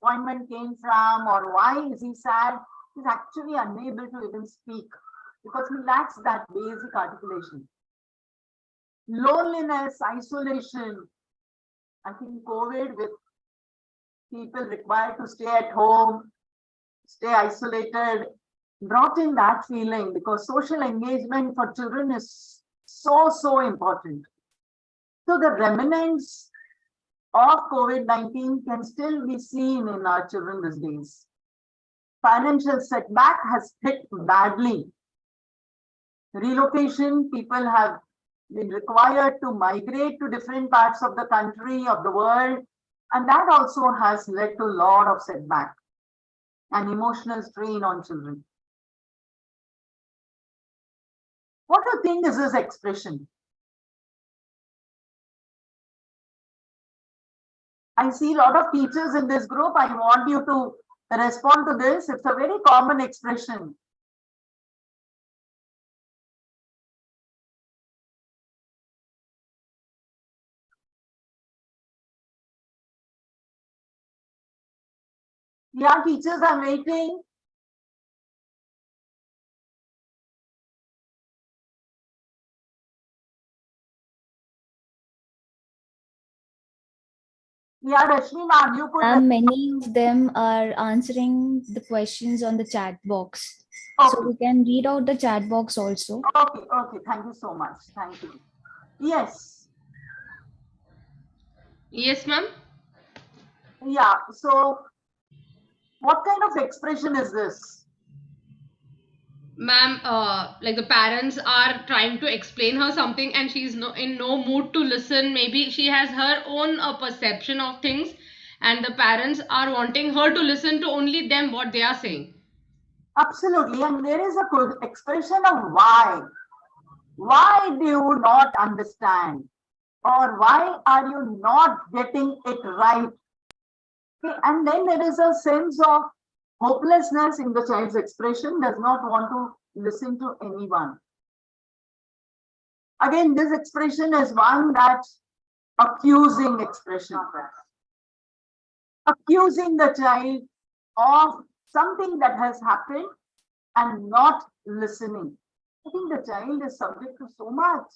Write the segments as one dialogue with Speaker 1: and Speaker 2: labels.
Speaker 1: disappointment came from, or why is he sad, he's actually unable to even speak because he lacks that basic articulation. Loneliness, isolation. I think COVID, with people required to stay at home, stay isolated, brought in that feeling, because social engagement for children is so important. So the remnants of COVID-19 can still be seen in our children these days. Financial setback has hit badly. Relocation, people have been required to migrate to different parts of the country, of the world, and that also has led to a lot of setback and emotional strain on children. What do you think is this expression? I see a lot of teachers in this group. I want you to respond to this. It's a very common expression. Yeah, teachers are waiting. Yeah, Rashmi ma'am, you could.
Speaker 2: Many of them are answering the questions on the chat box.
Speaker 1: Okay.
Speaker 2: So we can read out the chat box also.
Speaker 1: Okay. Thank you so much. Thank you. Yes.
Speaker 3: Yes, ma'am.
Speaker 1: Yeah. So, what kind of expression is this?
Speaker 3: Ma'am, like the parents are trying to explain her something and she's in no mood to listen. Maybe she has her own perception of things and the parents are wanting her to listen to only them what they are saying.
Speaker 1: Absolutely. And there is a good expression of why. Why do you not understand? Or why are you not getting it right? Okay. And then there is a sense of hopelessness in the child's expression, does not want to listen to anyone. Again, this expression is one that's accusing expression. Accusing the child of something that has happened and not listening. I think the child is subject to so much.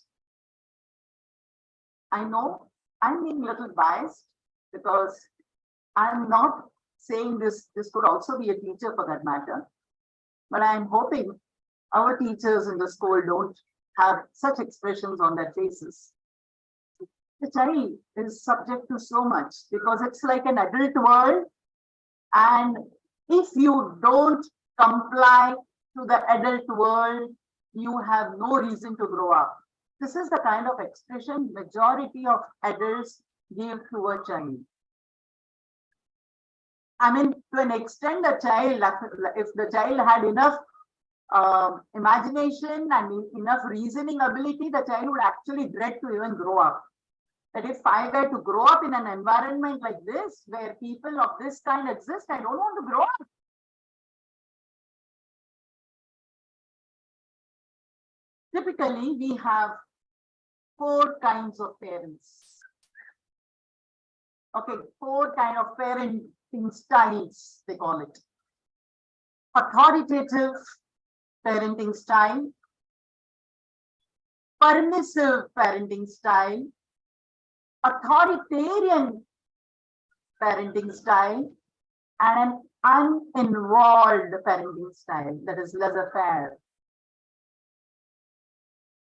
Speaker 1: I know I'm being a little biased because I'm not saying this could also be a teacher for that matter, but I'm hoping our teachers in the school don't have such expressions on their faces. The child is subject to so much because it's like an adult world, and if you don't comply to the adult world, you have no reason to grow up. This is the kind of expression majority of adults give to a child. I mean, to an extent, the child, if the child had enough imagination and enough reasoning ability, the child would actually dread to even grow up. That if I were to grow up in an environment like this, where people of this kind exist, I don't want to grow up. Typically, we have 4 kinds of parents. Okay, 4 kind of parenting styles, they call it. Authoritative parenting style, permissive parenting style, authoritarian parenting style, and an uninvolved parenting style, that is laissez-faire.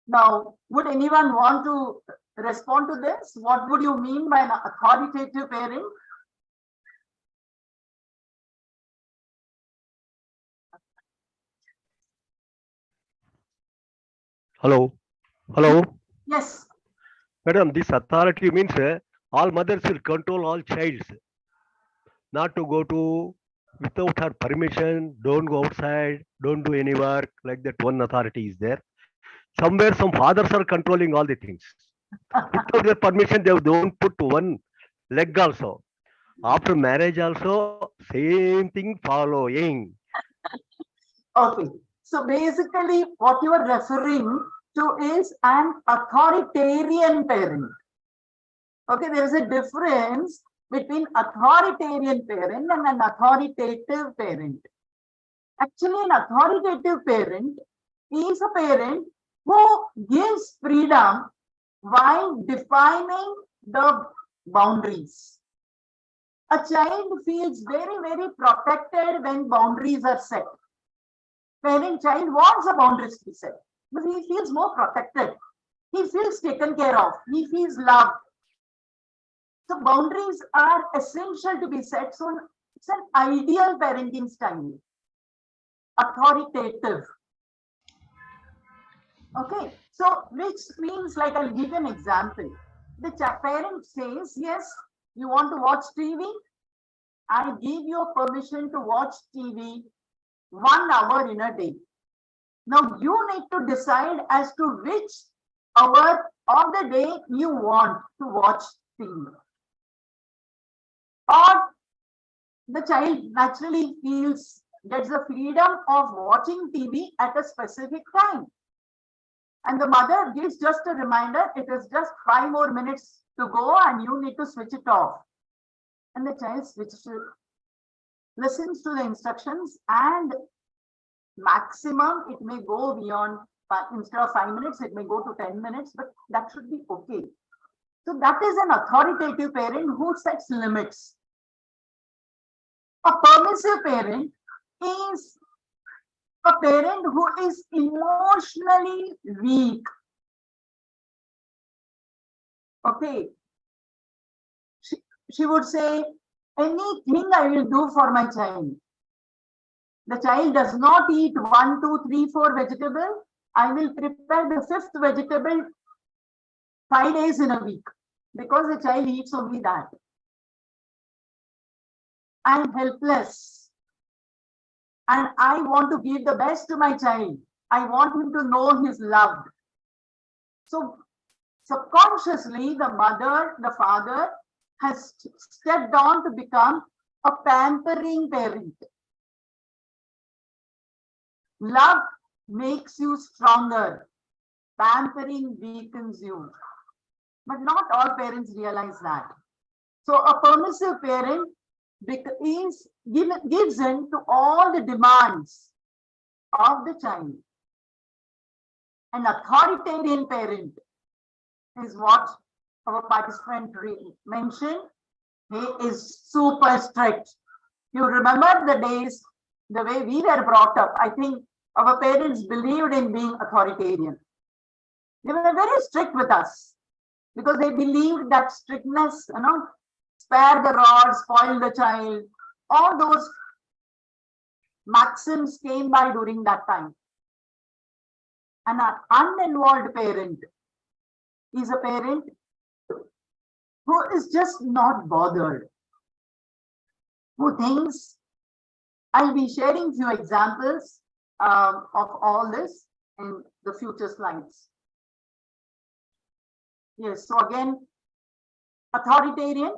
Speaker 1: Now, would anyone want to respond to this? What would you mean by an authoritative parent?
Speaker 4: Hello.
Speaker 1: Yes.
Speaker 4: Madam, this authority means all mothers will control all childs. Not to go to without her permission, don't go outside, don't do any work, like that one authority is there. Somewhere some fathers are controlling all the things. Without their permission, they don't put one leg also. After marriage also, same thing following.
Speaker 1: Okay. So basically, what you are referring to is an authoritarian parent. Okay, there is a difference between authoritarian parent and an authoritative parent. Actually, an authoritative parent is a parent who gives freedom while defining the boundaries. A child feels very, very protected when boundaries are set. Parent-child wants the boundaries to be set, but he feels more protected. He feels taken care of. He feels loved. So boundaries are essential to be set. So it's an ideal parenting style. Authoritative. Okay, so which means, like, I'll give you an example. The parent says, yes, you want to watch TV? I give you permission to watch TV 1 hour in a day. Now you need to decide as to which hour of the day you want to watch TV. Or the child naturally gets the freedom of watching TV at a specific time. And the mother gives just a reminder, it is just 5 more minutes to go and you need to switch it off. And the child listens to the instructions, and maximum it may go beyond, instead of 5 minutes, it may go to 10 minutes, but that should be okay. So that is an authoritative parent who sets limits. A permissive parent is a parent who is emotionally weak. Okay. She would say, anything I will do for my child. The child does not eat 1, 2, 3, 4 vegetables. I will prepare the 5th vegetable 5 days in a week because the child eats only that. I am helpless. And I want to give the best to my child. I want him to know he's loved. So subconsciously, the mother, the father has stepped on to become a pampering parent. Love makes you stronger. Pampering weakens you. But not all parents realize that. So a permissive parent gives in to all the demands of the child. An authoritarian parent is what our participant mentioned. He is super strict. You remember the days, the way we were brought up. I think our parents believed in being authoritarian. They were very strict with us because they believed that strictness, spare the rod, spoil the child. All those maxims came by during that time. And an uninvolved parent is a parent who is just not bothered, who thinks, I'll be sharing few examples of all this in the future slides. Yes, so again, authoritarian.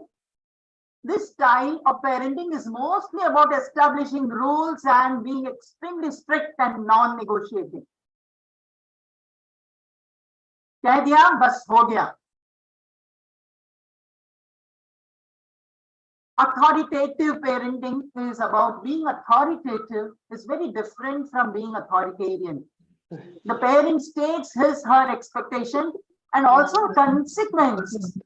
Speaker 1: This style of parenting is mostly about establishing rules and being extremely strict and non-negotiating. कह दिया बस हो गया. Authoritative parenting is about being authoritative. It's very different from being authoritarian. The parent states her expectation and also consequence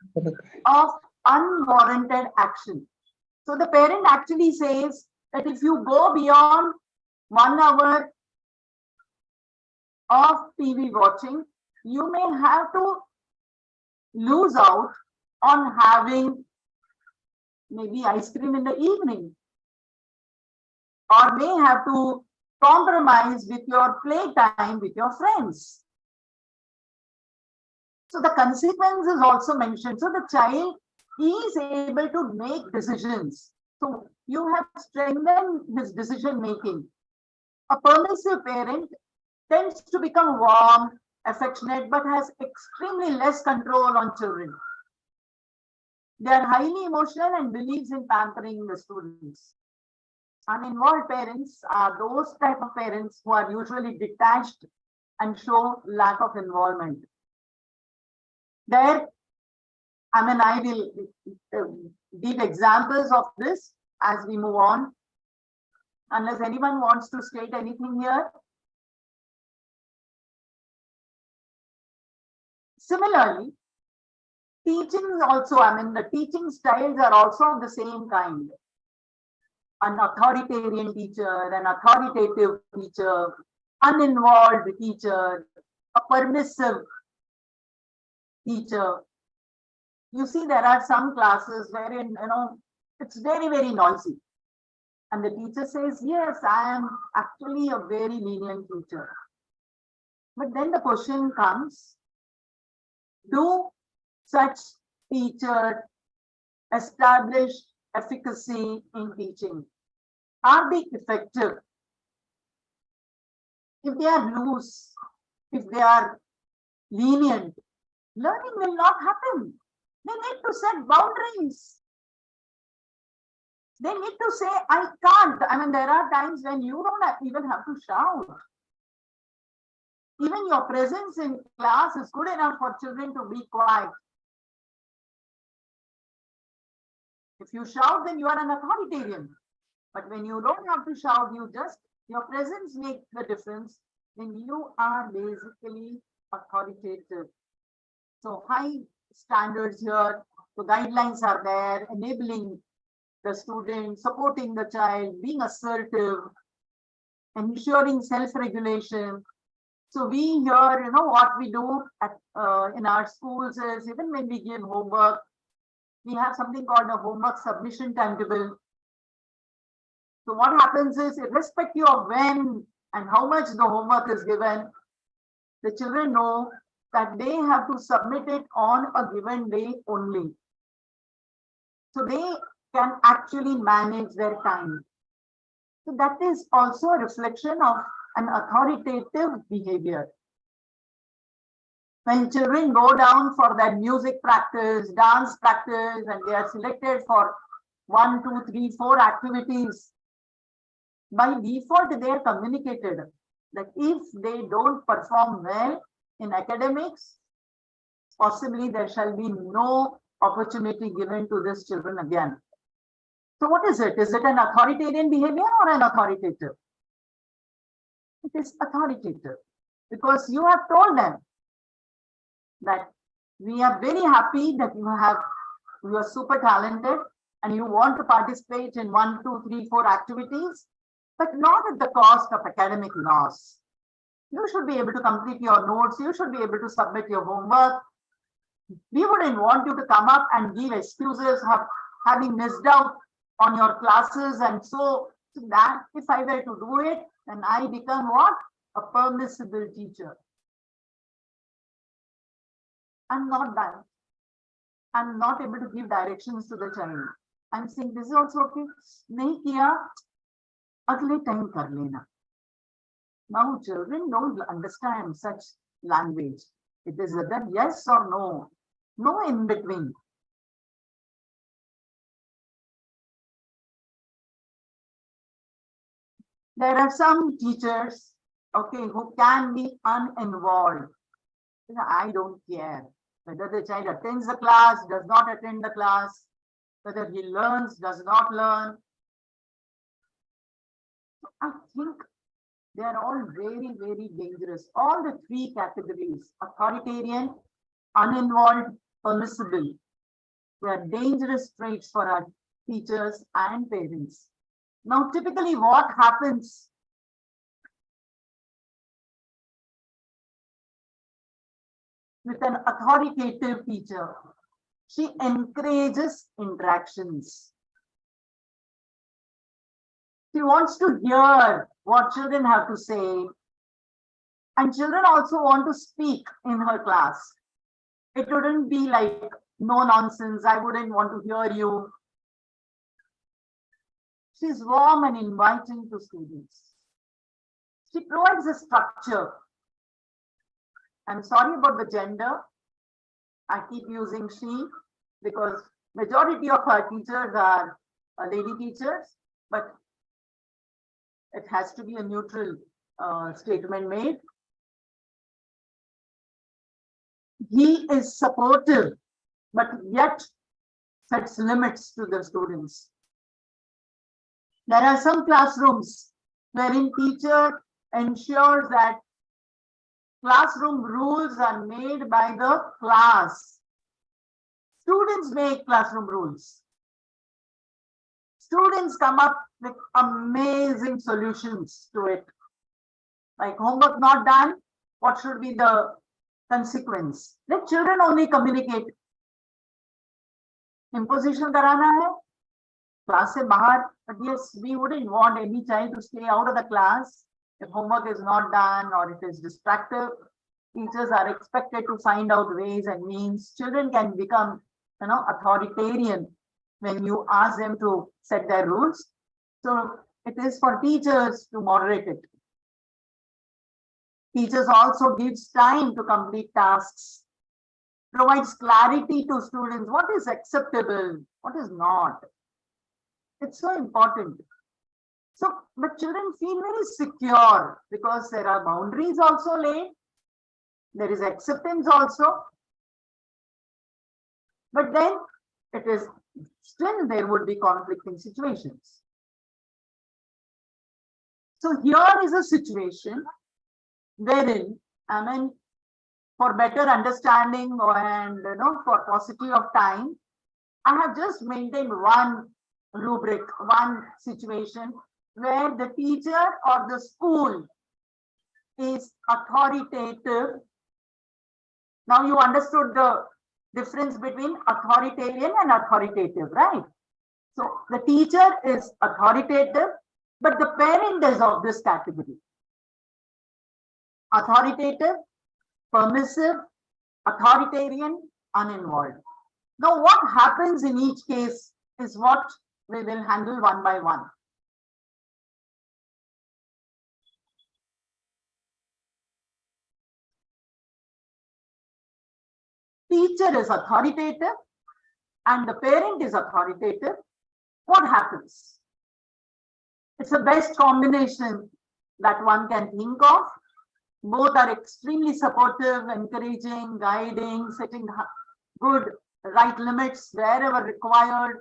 Speaker 1: of unwarranted action. So the parent actually says that if you go beyond 1 hour of TV watching, you may have to lose out on having maybe ice cream in the evening, or may have to compromise with your playtime with your friends. So the consequence is also mentioned. So the child is able to make decisions. So you have strengthened his decision making. A permissive parent tends to become warm, affectionate, but has extremely less control on children. They are highly emotional and believes in pampering the students. Uninvolved parents are those type of parents who are usually detached and show lack of involvement. There, I will give examples of this as we move on. Unless anyone wants to state anything here. Similarly, teaching is also, I mean, the teaching styles are also of the same kind. An authoritarian teacher, an authoritative teacher, uninvolved teacher, a permissive teacher. You see, there are some classes wherein, it's very, very noisy. And the teacher says, yes, I am actually a very lenient teacher. But then the question comes, do such teachers establish efficacy in teaching? Are they effective? If they are loose, if they are lenient, learning will not happen. They need to set boundaries. They need to say, I can't. I mean, there are times when you don't even have to shout. Even your presence in class is good enough for children to be quiet. If you shout, then you are an authoritarian. But when you don't have to shout, your presence makes the difference, then you are basically authoritative. So high standards here, the guidelines are there, enabling the student, supporting the child, being assertive, ensuring self-regulation. So we here, what we do in our schools is, even when we give homework, we have something called a homework submission timetable. So what happens is, irrespective of when and how much the homework is given, the children know that they have to submit it on a given day only. So they can actually manage their time. So that is also a reflection of an authoritative behavior. When children go down for their music practice, dance practice, and they are selected for 1, 2, 3, 4 activities, by default, they are communicated that if they don't perform well in academics, possibly there shall be no opportunity given to these children again. So what is it? Is it an authoritarian behavior or an authoritative? It is authoritative, because you have told them that we are very happy that you are super talented and you want to participate in 1, 2, 3, 4 activities, but not at the cost of academic loss. You should be able to complete your notes. You should be able to submit your homework. We wouldn't want you to come up and give excuses of having missed out on your classes. And so that if I were to do it, then I become what? A permissible teacher. I'm not that. I'm not able to give directions to the child. I'm saying this is also okay. Nahi kiya, agle time kar lena. Now children don't understand such language. It is either yes or no. No in between. There are some teachers, okay, who can be uninvolved. I don't care whether the child attends the class, does not attend the class, whether he learns, does not learn. I think they are all very, very dangerous. All the 3 categories, authoritarian, uninvolved, permissible, they are dangerous traits for our teachers and parents. Now, typically what happens? With an authoritative teacher, she encourages interactions. She wants to hear what children have to say. And children also want to speak in her class. It wouldn't be like, no nonsense, I wouldn't want to hear you. She's warm and inviting to students. She provides a structure. I'm sorry about the gender. I keep using she because majority of our teachers are lady teachers, but it has to be a neutral statement made. He is supportive, but yet sets limits to the students. There are some classrooms wherein teacher ensures that classroom rules are made by the class. Students make classroom rules. Students come up with amazing solutions to it. Like homework not done, what should be the consequence? Let children only communicate. Imposition karana hai, class se bahar, but yes, we wouldn't want any child to stay out of the class if homework is not done or it is distractive. Teachers are expected to find out ways and means. Children can become, authoritarian when you ask them to set their rules. So it is for teachers to moderate it. Teachers also gives time to complete tasks, provides clarity to students, what is acceptable, what is not. It's so important. So, but children feel very secure because there are boundaries also laid. There is acceptance also. But then it is still there would be conflicting situations. So here is a situation wherein, for better understanding and for paucity of time, I have just maintained one rubric, one situation where the teacher or the school is authoritative. Now you understood the difference between authoritarian and authoritative, right? So the teacher is authoritative, but the parent is of this category. Authoritative, permissive, authoritarian, uninvolved. Now what happens in each case is what we will handle one by one. Teacher is authoritative and the parent is authoritative. What happens? It's the best combination that one can think of. Both are extremely supportive, encouraging, guiding, setting good right limits wherever required,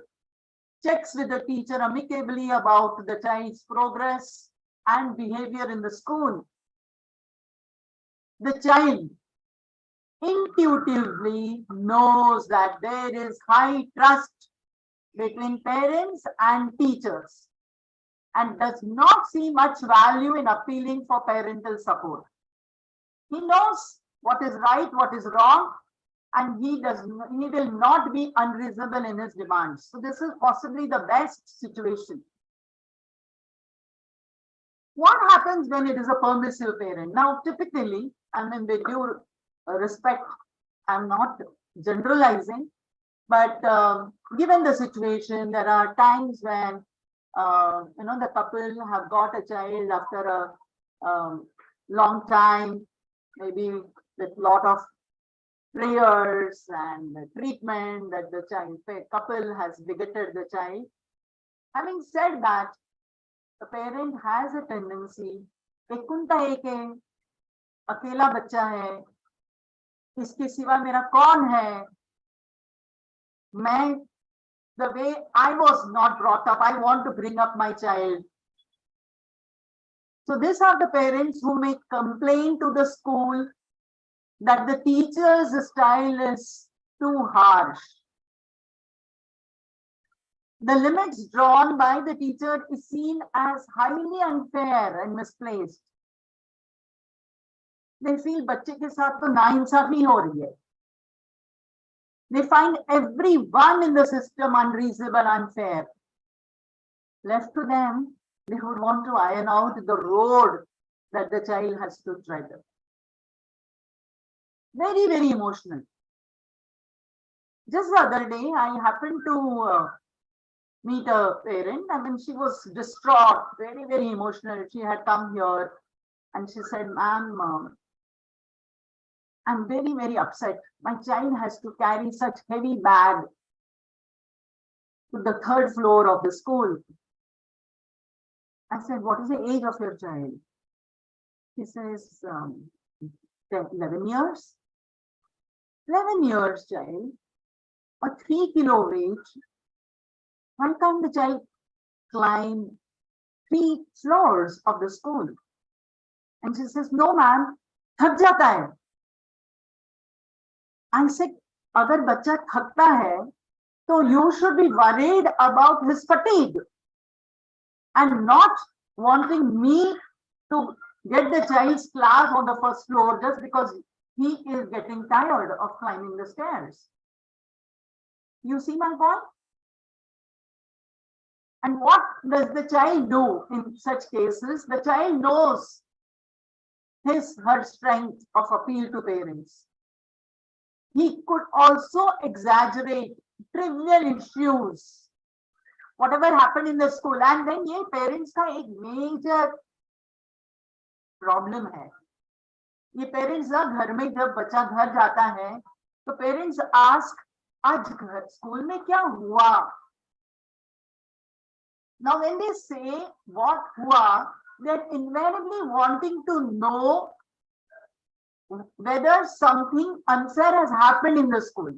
Speaker 1: checks with the teacher amicably about the child's progress and behavior in the school. The child intuitively knows that there is high trust between parents and teachers and does not see much value in appealing for parental support. He knows what is right, what is wrong, and he will not be unreasonable in his demands. So this is possibly the best situation. What happens when it is a permissive parent? Now, typically, with due respect, I'm not generalizing, but given the situation, there are times when the couple have got a child after a long time, maybe with lot of prayers and treatment that the couple has begetted the child. Having said that, the parent has a tendency, ekunta ek hai, अकेला बच्चा है, इसके सिवा मेरा कौन है, मैं, the way I was not brought up, I want to bring up my child. So these are the parents who may complain to the school that the teacher's style is too harsh. The limits drawn by the teacher is seen as highly unfair and misplaced. They feel बच्चे के साथ तो नाइंसाफी हो रही है. They find everyone in the system unreasonable, unfair. Left to them, they would want to iron out the road that the child has to tread. Very, very emotional. Just the other day, I happened to meet a parent. She was distraught, very, very emotional. She had come here and she said, "Ma'am, I'm very, very upset. My child has to carry such heavy bag to the 3rd floor of the school." I said, "What is the age of your child?" He says, 11 years. 11 years, child. a 3 kilo weight, why can't the child climb 3 floors of the school? And she says, no, ma'am, थक जाता है. I said, अगर बच्चा थकता है, so you should be worried about his fatigue and not wanting me to get the child's class on the first floor just because he is getting tired of climbing the stairs. You see my point? And what does the child do in such cases? The child knows her strength of appeal to parents. He could also exaggerate trivial issues, whatever happened in the school, and then ये parents का एक major problem है. ये parents ना घर में जब बच्चा घर जाता है, तो parents ask, आज घर स्कूल में क्या हुआ? Now when they say what हुआ, they're invariably wanting to know whether something unfair has happened in the school.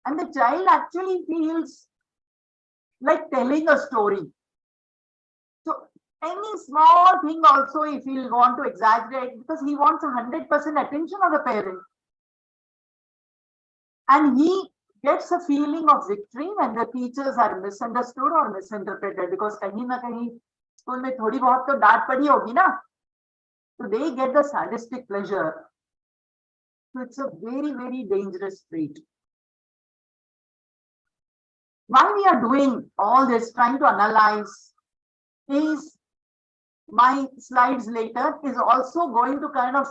Speaker 1: And the child actually feels like telling a story. So any small thing also, if he will want to exaggerate, because he wants 100% attention of the parent. And he gets a feeling of victory when the teachers are misunderstood or misinterpreted, because kahin na kahin school mein thodi bahut to डांट पड़ी होगी ना. So they get the sadistic pleasure. So it's a very, very dangerous trait. Why we are doing all this, trying to analyze, is my slides later is also going to kind of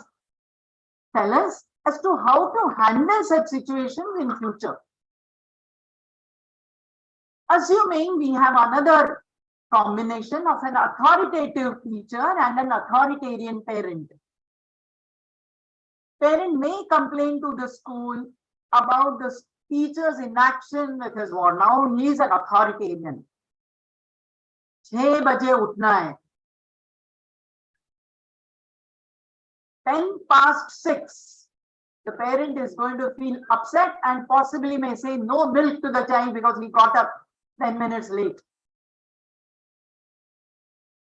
Speaker 1: tell us as to how to handle such situations in future. Assuming we have another combination of an authoritative teacher and an authoritarian parent. Parent may complain to the school about the teacher's inaction with his ward. Now he is an authoritarian. 6 baje utna hai. 6:10, the parent is going to feel upset and possibly may say no milk to the child because he got up 10 minutes late.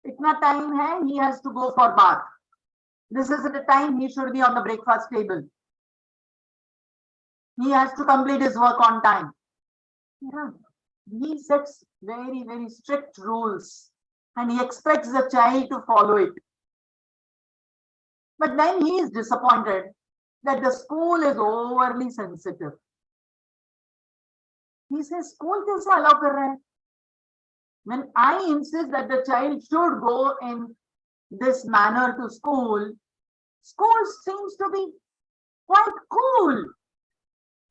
Speaker 1: Itna time hai, he has to go for bath. This is the time he should be on the breakfast table. He has to complete his work on time. Yeah. He sets very, very strict rules and he expects the child to follow it. But then he is disappointed that the school is overly sensitive. He says, school kaise allow kar raha hai? When I insist that the child should go in this manner to school, school seems to be quite cool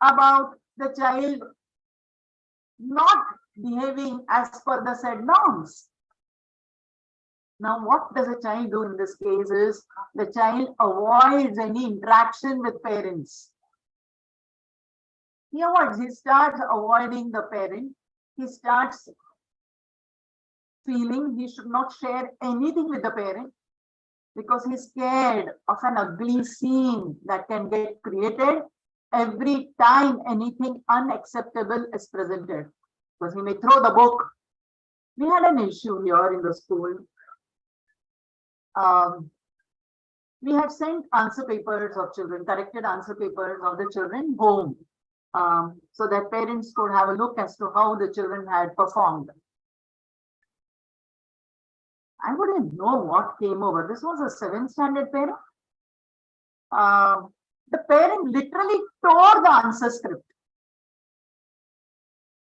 Speaker 1: about the child not behaving as per the said norms. Now, what does a child do in this case is the child avoids any interaction with parents. He avoids, he starts avoiding the parent. He starts feeling he should not share anything with the parent because he's scared of an ugly scene that can get created every time anything unacceptable is presented. Because he may throw the book. We had an issue here in the school. We had sent answer papers of children, corrected answer papers of the children home, so that parents could have a look as to how the children had performed. I wouldn't know what came over. This was a 7th standard parent. The parent literally tore the answer script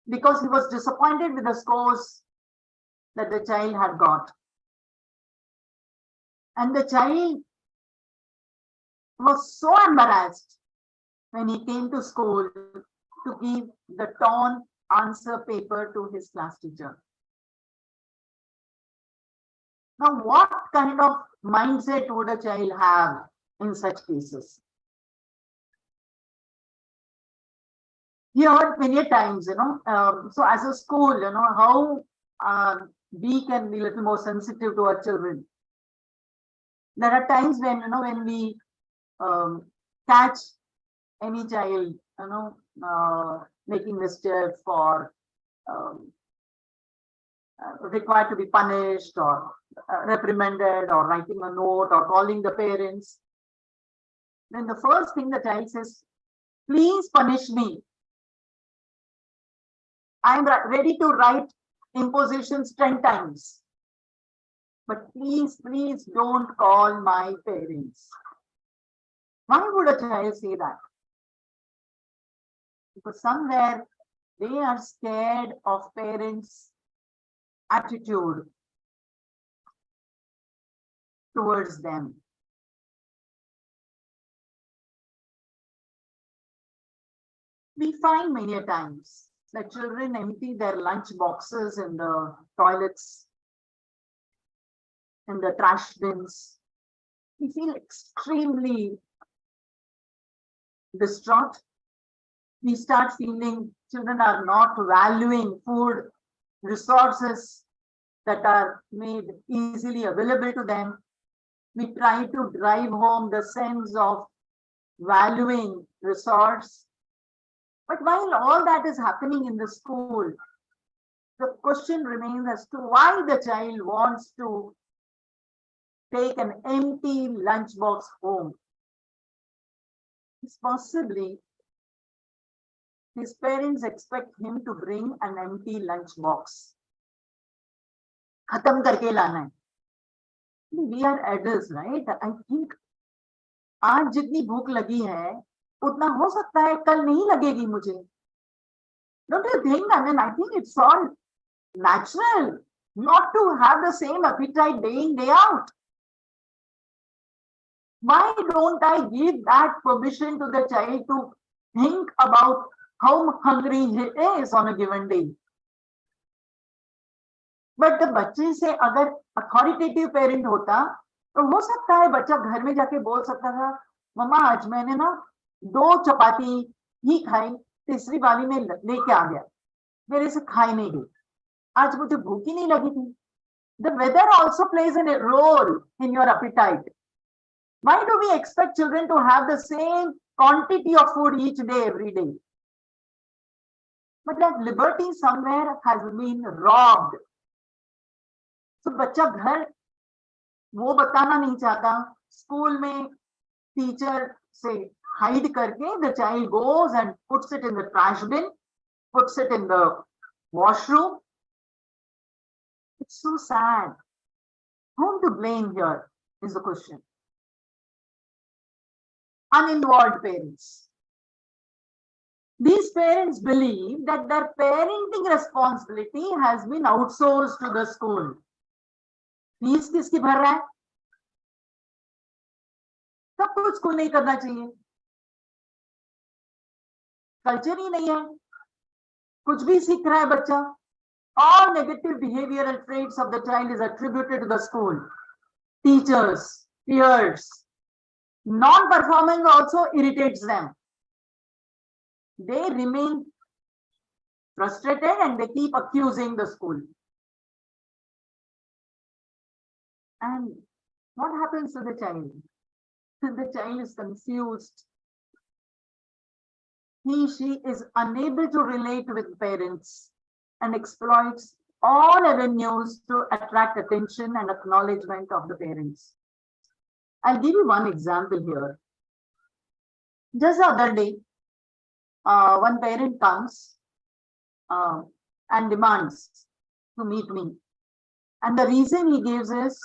Speaker 1: because he was disappointed with the scores that the child had got. And the child was so embarrassed when he came to school to give the torn answer paper to his class teacher. Now, what kind of mindset would a child have in such cases? Here, many times, so as a school, how we can be a little more sensitive to our children. There are times when, when we catch any child, making mischief or required to be punished or reprimanded or writing a note or calling the parents, then the first thing the child says, please punish me. I am ready to write impositions 10 times. But please, please don't call my parents. Why would a child say that? Because somewhere they are scared of parents' attitude towards them. We find many a times that children empty their lunch boxes in the toilets, in the trash bins. We feel extremely distraught. We start feeling children are not valuing food resources that are made easily available to them. We try to drive home the sense of valuing resource. But while all that is happening in the school, the question remains as to why the child wants to take an empty lunchbox home. It's possibly his parents expect him to bring an empty lunchbox. Khatam karke lana hai. We are adults, right? I think आज जितनी भूख लगी है उतना हो सकता है कल नहीं लगेगी मुझे. Don't you think? I mean, I think it's all natural not to have the same appetite day in, day out. Why don't I give that permission to the child to think about how hungry he is on a given day? But the बच्चे से अगर authoritative parent होता तो हो सकता है बच्चा घर में जाके बोल सकता था, मम्मा आज मैंने ना 2 चपाती ही खाई, तीसरी वाली में लेके आ गया, मेरे से खाई नहीं गई, आज मुझे भूख ही नहीं लगी थी. The weather also plays a role in your appetite. Why do we expect children to have the same quantity of food each day, every day? But that liberty somewhere has been robbed. So बच्चा घर वो बताना नहीं चाहता, school में teacher से hide करके the child goes and puts it in the trash bin, puts it in the washroom. It's so sad. Whom to blame here is the question. Uninvolved parents. These parents believe that their parenting responsibility has been outsourced to the school. Fees किसकी भर रहा है? सब कुछ school नहीं करना चाहिए, culture ही नहीं है, कुछ भी सीख रहा है बच्चा. All negative behavioral traits of the child is attributed to the school, teachers, peers. Non-performance also irritates them. They remain frustrated and they keep accusing the school. And what happens to the child? The child is confused. She is unable to relate with parents and exploits all avenues to attract attention and acknowledgement of the parents. I'll give you one example here. Just the other day, one parent comes and demands to meet me. And the reason he gives is,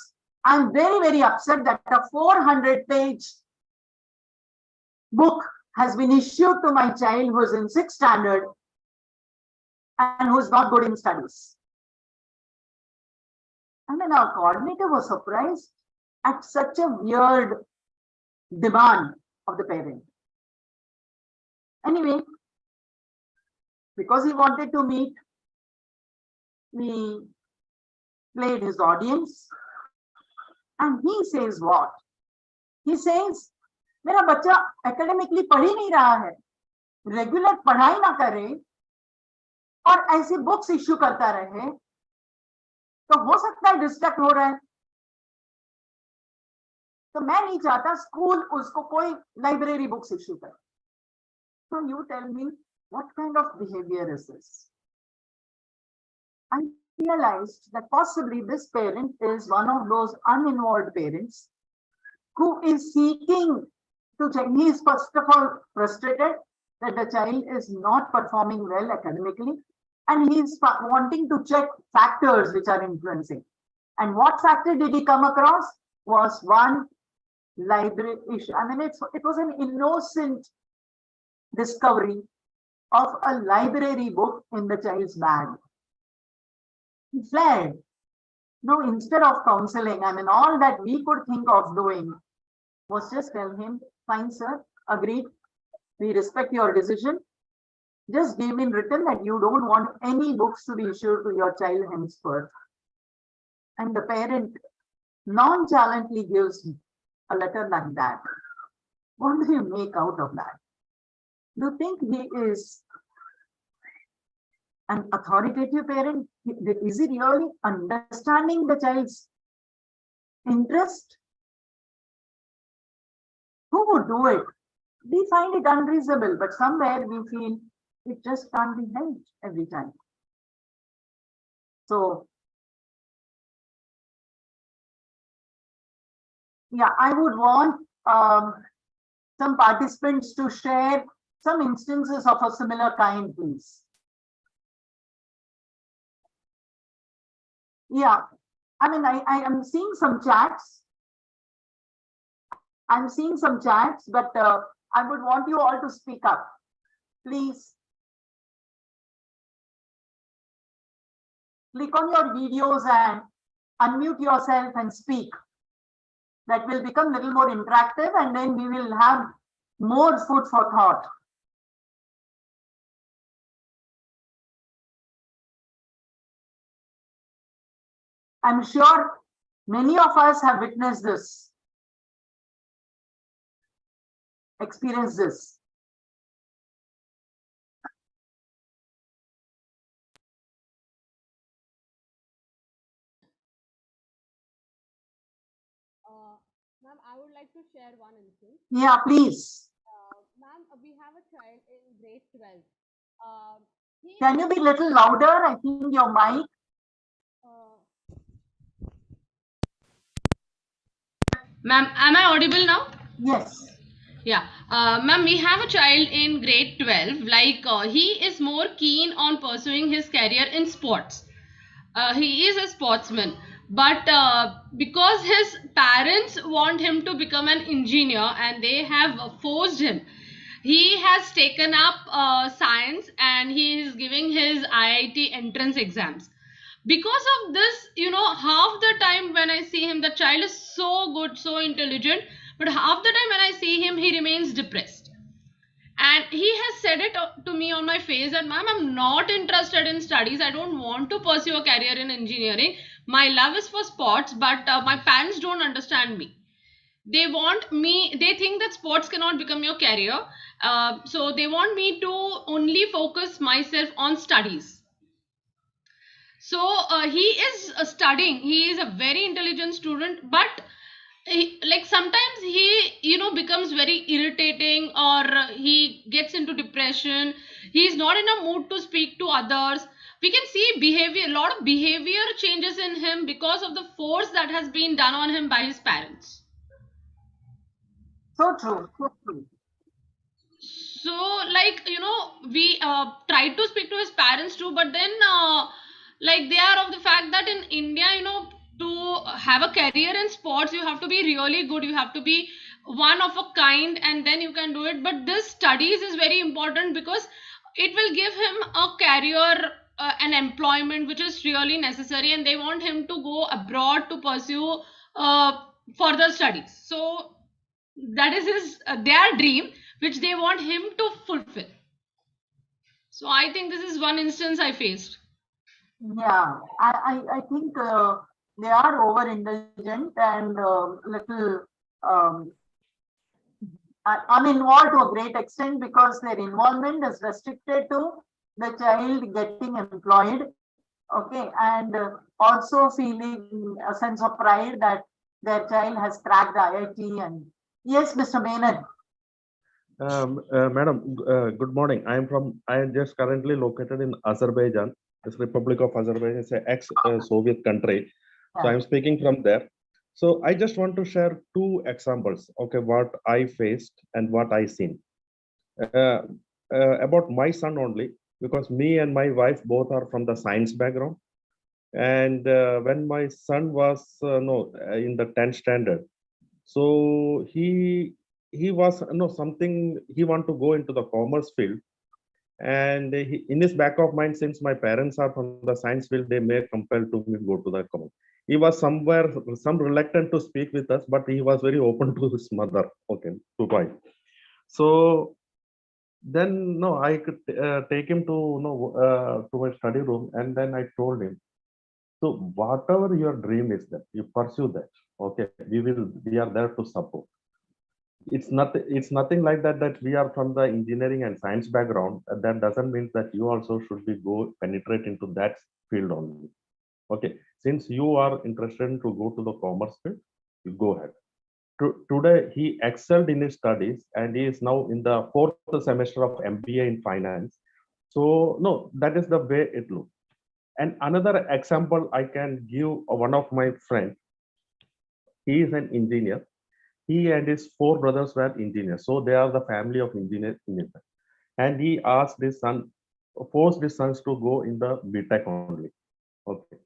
Speaker 1: I'm very, very upset that a 400-page book has been issued to my child who is in 6th standard and who is not good in studies. And then our coordinator was surprised at such a weird demand of the parent. Anyway, because he wanted to meet, we played his audience. And he says what? He says, मेरा बच्चा academically पढ़ ही नहीं रहा है, regular पढ़ाई ना करे और ऐसी books issue करता रहे, तो हो सकता है distract हो रहा है. तो मैं नहीं चाहता स्कूल उसको कोई library books issue करे. So you tell me, what kind of behavior is this? I realized that possibly this parent is one of those uninvolved parents who is seeking to check. He is first of all frustrated that the child is not performing well academically, and he is wanting to check factors which are influencing. And what factor did he come across? Was one library issue. I mean, it was an innocent discovery of a library book in the child's bag. He fled. No, instead of counseling, I mean, all that we could think of doing was just tell him, fine, sir, agreed. We respect your decision. Just give in written that you don't want any books to be issued to your child henceforth. And the parent nonchalantly gives a letter like that. What do you make out of that? Do you think he is an authoritative parent? Is he really understanding the child's interest? Who would do it? We find it unreasonable, but somewhere we feel it just can't be helped every time. So, yeah, I would want some participants to share some instances of a similar kind, please. Yeah, I mean, I am seeing some chats. I'm seeing some chats, but I would want you all to speak up, please. Click on your videos and unmute yourself and speak. That will become a little more interactive, and then we will have more food for thought. I'm sure many of us have witnessed this, experienced this.
Speaker 3: Ma'am, I would like to share one instance.
Speaker 1: Yeah, please.
Speaker 3: Ma'am, we have a child in grade 12.
Speaker 1: Can you be a little louder? I think your mic.
Speaker 3: Ma'am, am I audible now?
Speaker 1: Yes.
Speaker 3: Yeah. Ma'am, we have a child in grade 12. Like, he is more keen on pursuing his career in sports. He is a sportsman. But because his parents want him to become an engineer and they have forced him, he has taken up science and he is giving his IIT entrance exams. Because of this, half the time when I see him, the child is so good, so intelligent, but half the time when I see him, he remains depressed. And he has said it to me on my face that, ma'am, I'm not interested in studies. I don't want to pursue a career in engineering. My love is for sports, but my parents don't understand me. They want me, they think that sports cannot become your career. So they want me to only focus myself on studies. So he is studying. He is a very intelligent student, but like sometimes he becomes very irritating, or he gets into depression. He is not in a mood to speak to others. We can see a lot of behavior changes in him because of the force that has been done on him by his parents.
Speaker 1: So true, so true.
Speaker 3: So like we tried to speak to his parents too, but then like they are of the fact that in India, to have a career in sports, you have to be really good. You have to be one of a kind, and then you can do it. But this studies is very important because it will give him a career, an employment, which is really necessary. And they want him to go abroad to pursue further studies. So that is his their dream, which they want him to fulfill. So I think this is one instance I faced.
Speaker 1: Yeah, I think they are over indulgent and little uninvolved to a great extent, because their involvement is restricted to the child getting employed. Okay, and also feeling a sense of pride that their child has cracked the IIT. And yes, Mr. Menon.
Speaker 5: Madam, good morning. I am just currently located in Azerbaijan. This Republic of Azerbaijan is an ex-Soviet country. So
Speaker 1: Yeah.
Speaker 5: I'm speaking from there. So I just want to share two examples. Okay, what I faced and what I seen. About my son only, because me and my wife both are from the science background. And when my son was in the 10th standard, so he was something he want to go into the commerce field, and in his back of mind, since my parents are from the science field, they may compel to me go to the commerce. He was somewhere some reluctant to speak with us, but he was very open to his mother. Okay, to buy. So then no, I could take him to to my study room, and then I told him, so whatever your dream is, that you pursue that. Okay, we are there to support. It's nothing like that, that we are from the engineering and science background. That doesn't mean that you also should be go penetrate into that field only. Okay, since you are interested to go to the commerce field, you go ahead. Today he excelled in his studies, and he is now in the 4th semester of MBA in finance. So no, that is the way it looks. And another example I can give, one of my friend, he is an engineer. He and his 4 brothers were engineers, so they are the family of engineers. And he asked his son, forced his sons to go in the BTech only. Okay,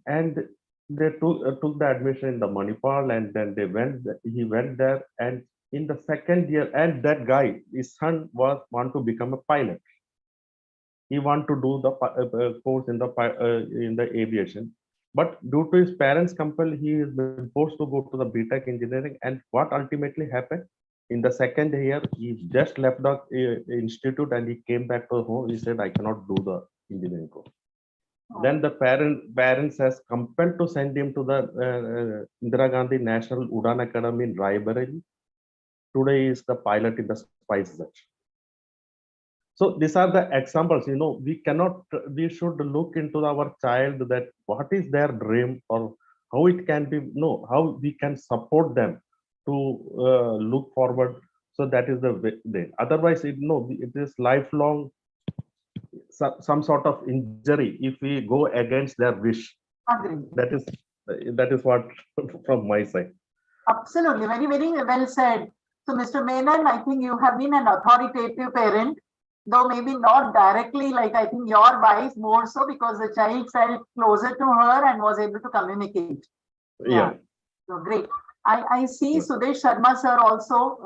Speaker 5: and they took the admission in the Manipal, and then he went there, and in the second year, and that guy, his son want to become a pilot. He want to do the course in the aviation, but due to his parents compel, he is been forced to go to the BTech engineering. And what ultimately happened, in the second year, he just left the institute, and he came back to home. He said, I cannot do the engineering course. Then the parents has compelled to send him to the Indira Gandhi National Udan Academy in Raebareli. Today he is the pilot in the SpiceJet. So these are the examples. We should look into our child, that what is their dream, or how it can be, how we can support them to look forward. So that is the way. Otherwise, it is lifelong some sort of injury if we go against their wish.
Speaker 1: Agree.
Speaker 5: That is what from my side.
Speaker 1: Absolutely, very, very well said. So, Mr. Menon, I think you have been an authoritative parent, though maybe not directly, like I think your wife more so, because the child felt closer to her and was able to communicate.
Speaker 5: Yeah.
Speaker 1: So great. I see Sudesh Sharma sir also.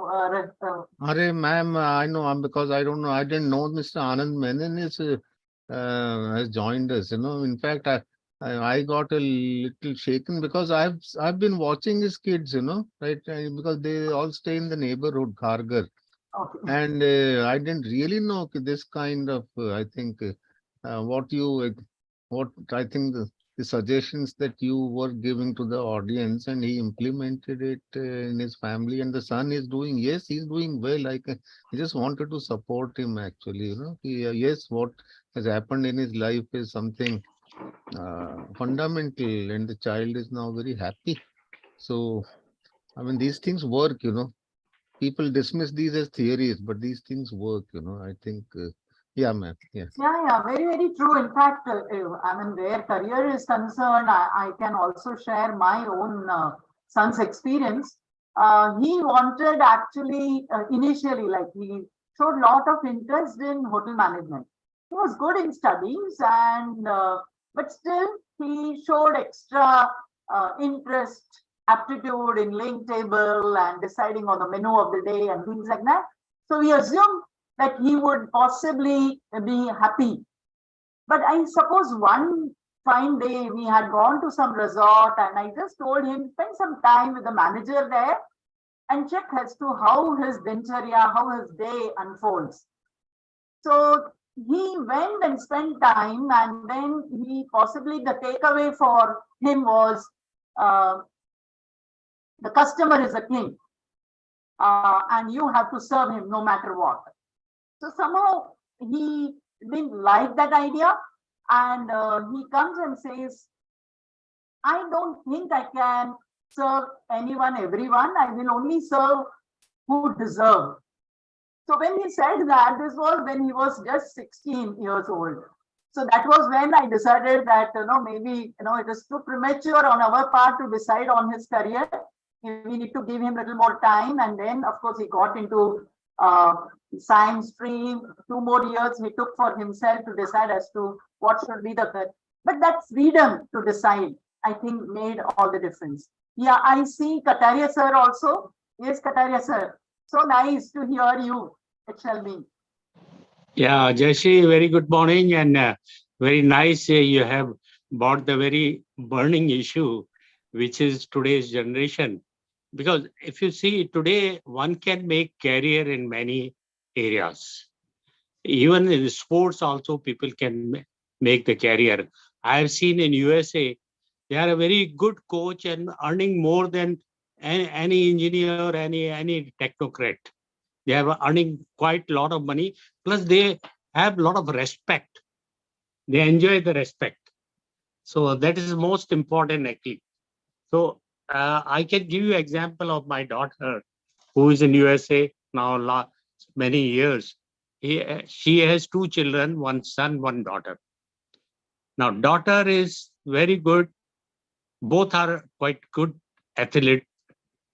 Speaker 6: Arey, ma'am, I know, because I don't know, I didn't know Mr. Anand Menon has joined us. In fact, I got a little shaken, because I've been watching his kids, right? Because they all stay in the neighborhood, Kharghar.
Speaker 1: Okay.
Speaker 6: And I didn't really know this kind of, I think, what I think the suggestions that you were giving to the audience, and he implemented it in his family, and the son is doing, yes, he's doing well. I just wanted to support him, actually. Yes, what has happened in his life is something fundamental, and the child is now very happy. So, I mean, these things work, People dismiss these as theories, but these things work, I think. Yeah, ma'am. Yeah.
Speaker 1: Yeah, very, very true. In fact, I mean, where career is concerned, I can also share my own son's experience. He wanted actually, initially, like he showed a lot of interest in hotel management. He was good in studies, and but still he showed extra interest, aptitude in laying table and deciding on the menu of the day and things like that. So we assumed that he would possibly be happy. But I suppose one fine day we had gone to some resort, and I just told him, spend some time with the manager there and check as to how his dincharya, how his day unfolds. So he went and spent time, and then possibly the takeaway for him was the customer is a king, and you have to serve him no matter what. So somehow he didn't like that idea, and he comes and says, I don't think I can serve anyone, everyone. I will only serve who deserve. So when he said that, this was when he was just 16 years old. So that was when I decided that, maybe, it is too premature on our part to decide on his career. We need to give him a little more time. And then, of course, he got into science stream. 2 more years he took for himself to decide as to what should be the career. But that freedom to decide, I think, made all the difference. Yeah, I see Kataria sir also. Yes, Kataria sir. So nice to hear you. It shall be.
Speaker 7: Yeah, Jayashree, very good morning, and very nice. You have brought the very burning issue, which is today's generation. Because if you see today, one can make career in many areas. Even in sports, also people can make the career. I have seen in USA, they are a very good coach and earning more than any engineer, any technocrat. They are earning quite a lot of money. Plus, they have a lot of respect. They enjoy the respect. So that is most important, actually. So I can give you example of my daughter, who is in USA now last many years. She has 2 children, 1 son, 1 daughter. Now, daughter is very good. Both are quite good athlete,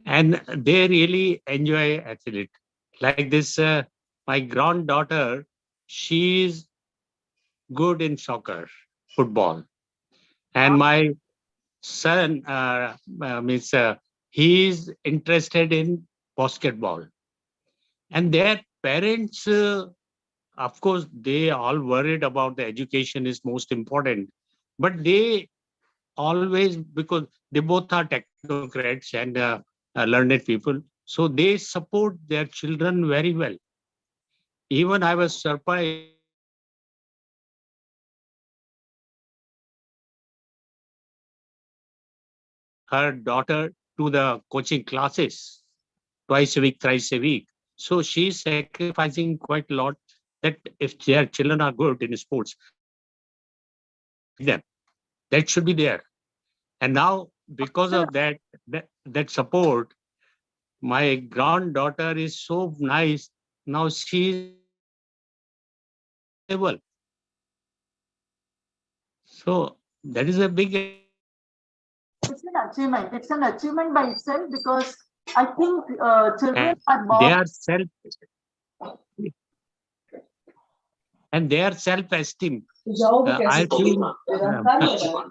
Speaker 7: and they really enjoy athlete. Like this, my granddaughter, she's good in soccer, football, and my son he's interested in basketball. And their parents, of course, they all worried about the education is most important, but they always, because they both are technocrats and learned people, so they support their children very well. Even I was surprised. Her daughter to the coaching classes twice a week, thrice a week. So she's sacrificing quite a lot, that if their children are good in sports, them, that should be there. And now, because of that support, my granddaughter is so nice. Now she's able. So that is a big.
Speaker 1: It's an achievement. It's an achievement by itself, because I think children are born.
Speaker 7: They are self-esteem. I feel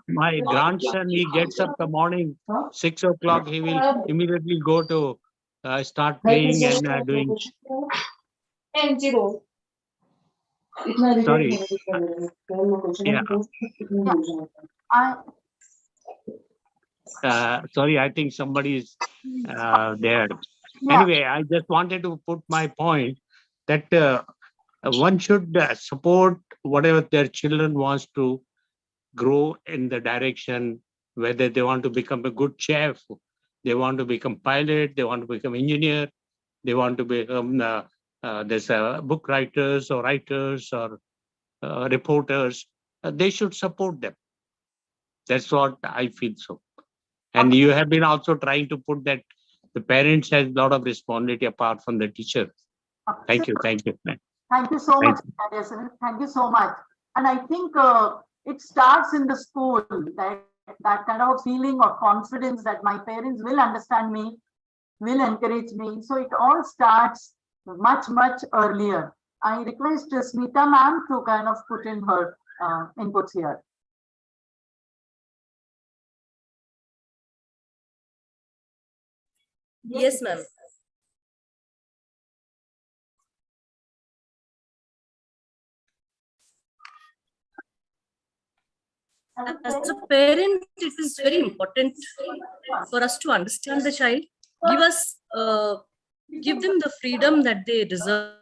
Speaker 7: my grandson, he gets up the morning, 6 o'clock, he will immediately go to start playing and doing. Sorry. Sorry, I think somebody is there.
Speaker 1: Yeah.
Speaker 7: Anyway, I just wanted to put my point that one should support whatever their children wants to grow in the direction, whether they want to become a good chef, they want to become pilot, they want to become engineer, they want to become there's book writers or reporters. They should support them. That's what I feel so. And you have been also trying to put that the parents has a lot of responsibility apart from the teacher. Thank you. Thank you.
Speaker 1: Thank you so much. Thank you so much. And I think it starts in the school, that kind of feeling of confidence that my parents will understand me, will encourage me. So it all starts much, much earlier. I request Smita ma'am to kind of put in her inputs here.
Speaker 8: Yes, ma'am. As a parent, it is very important for us to understand the child. Give them the freedom that they deserve.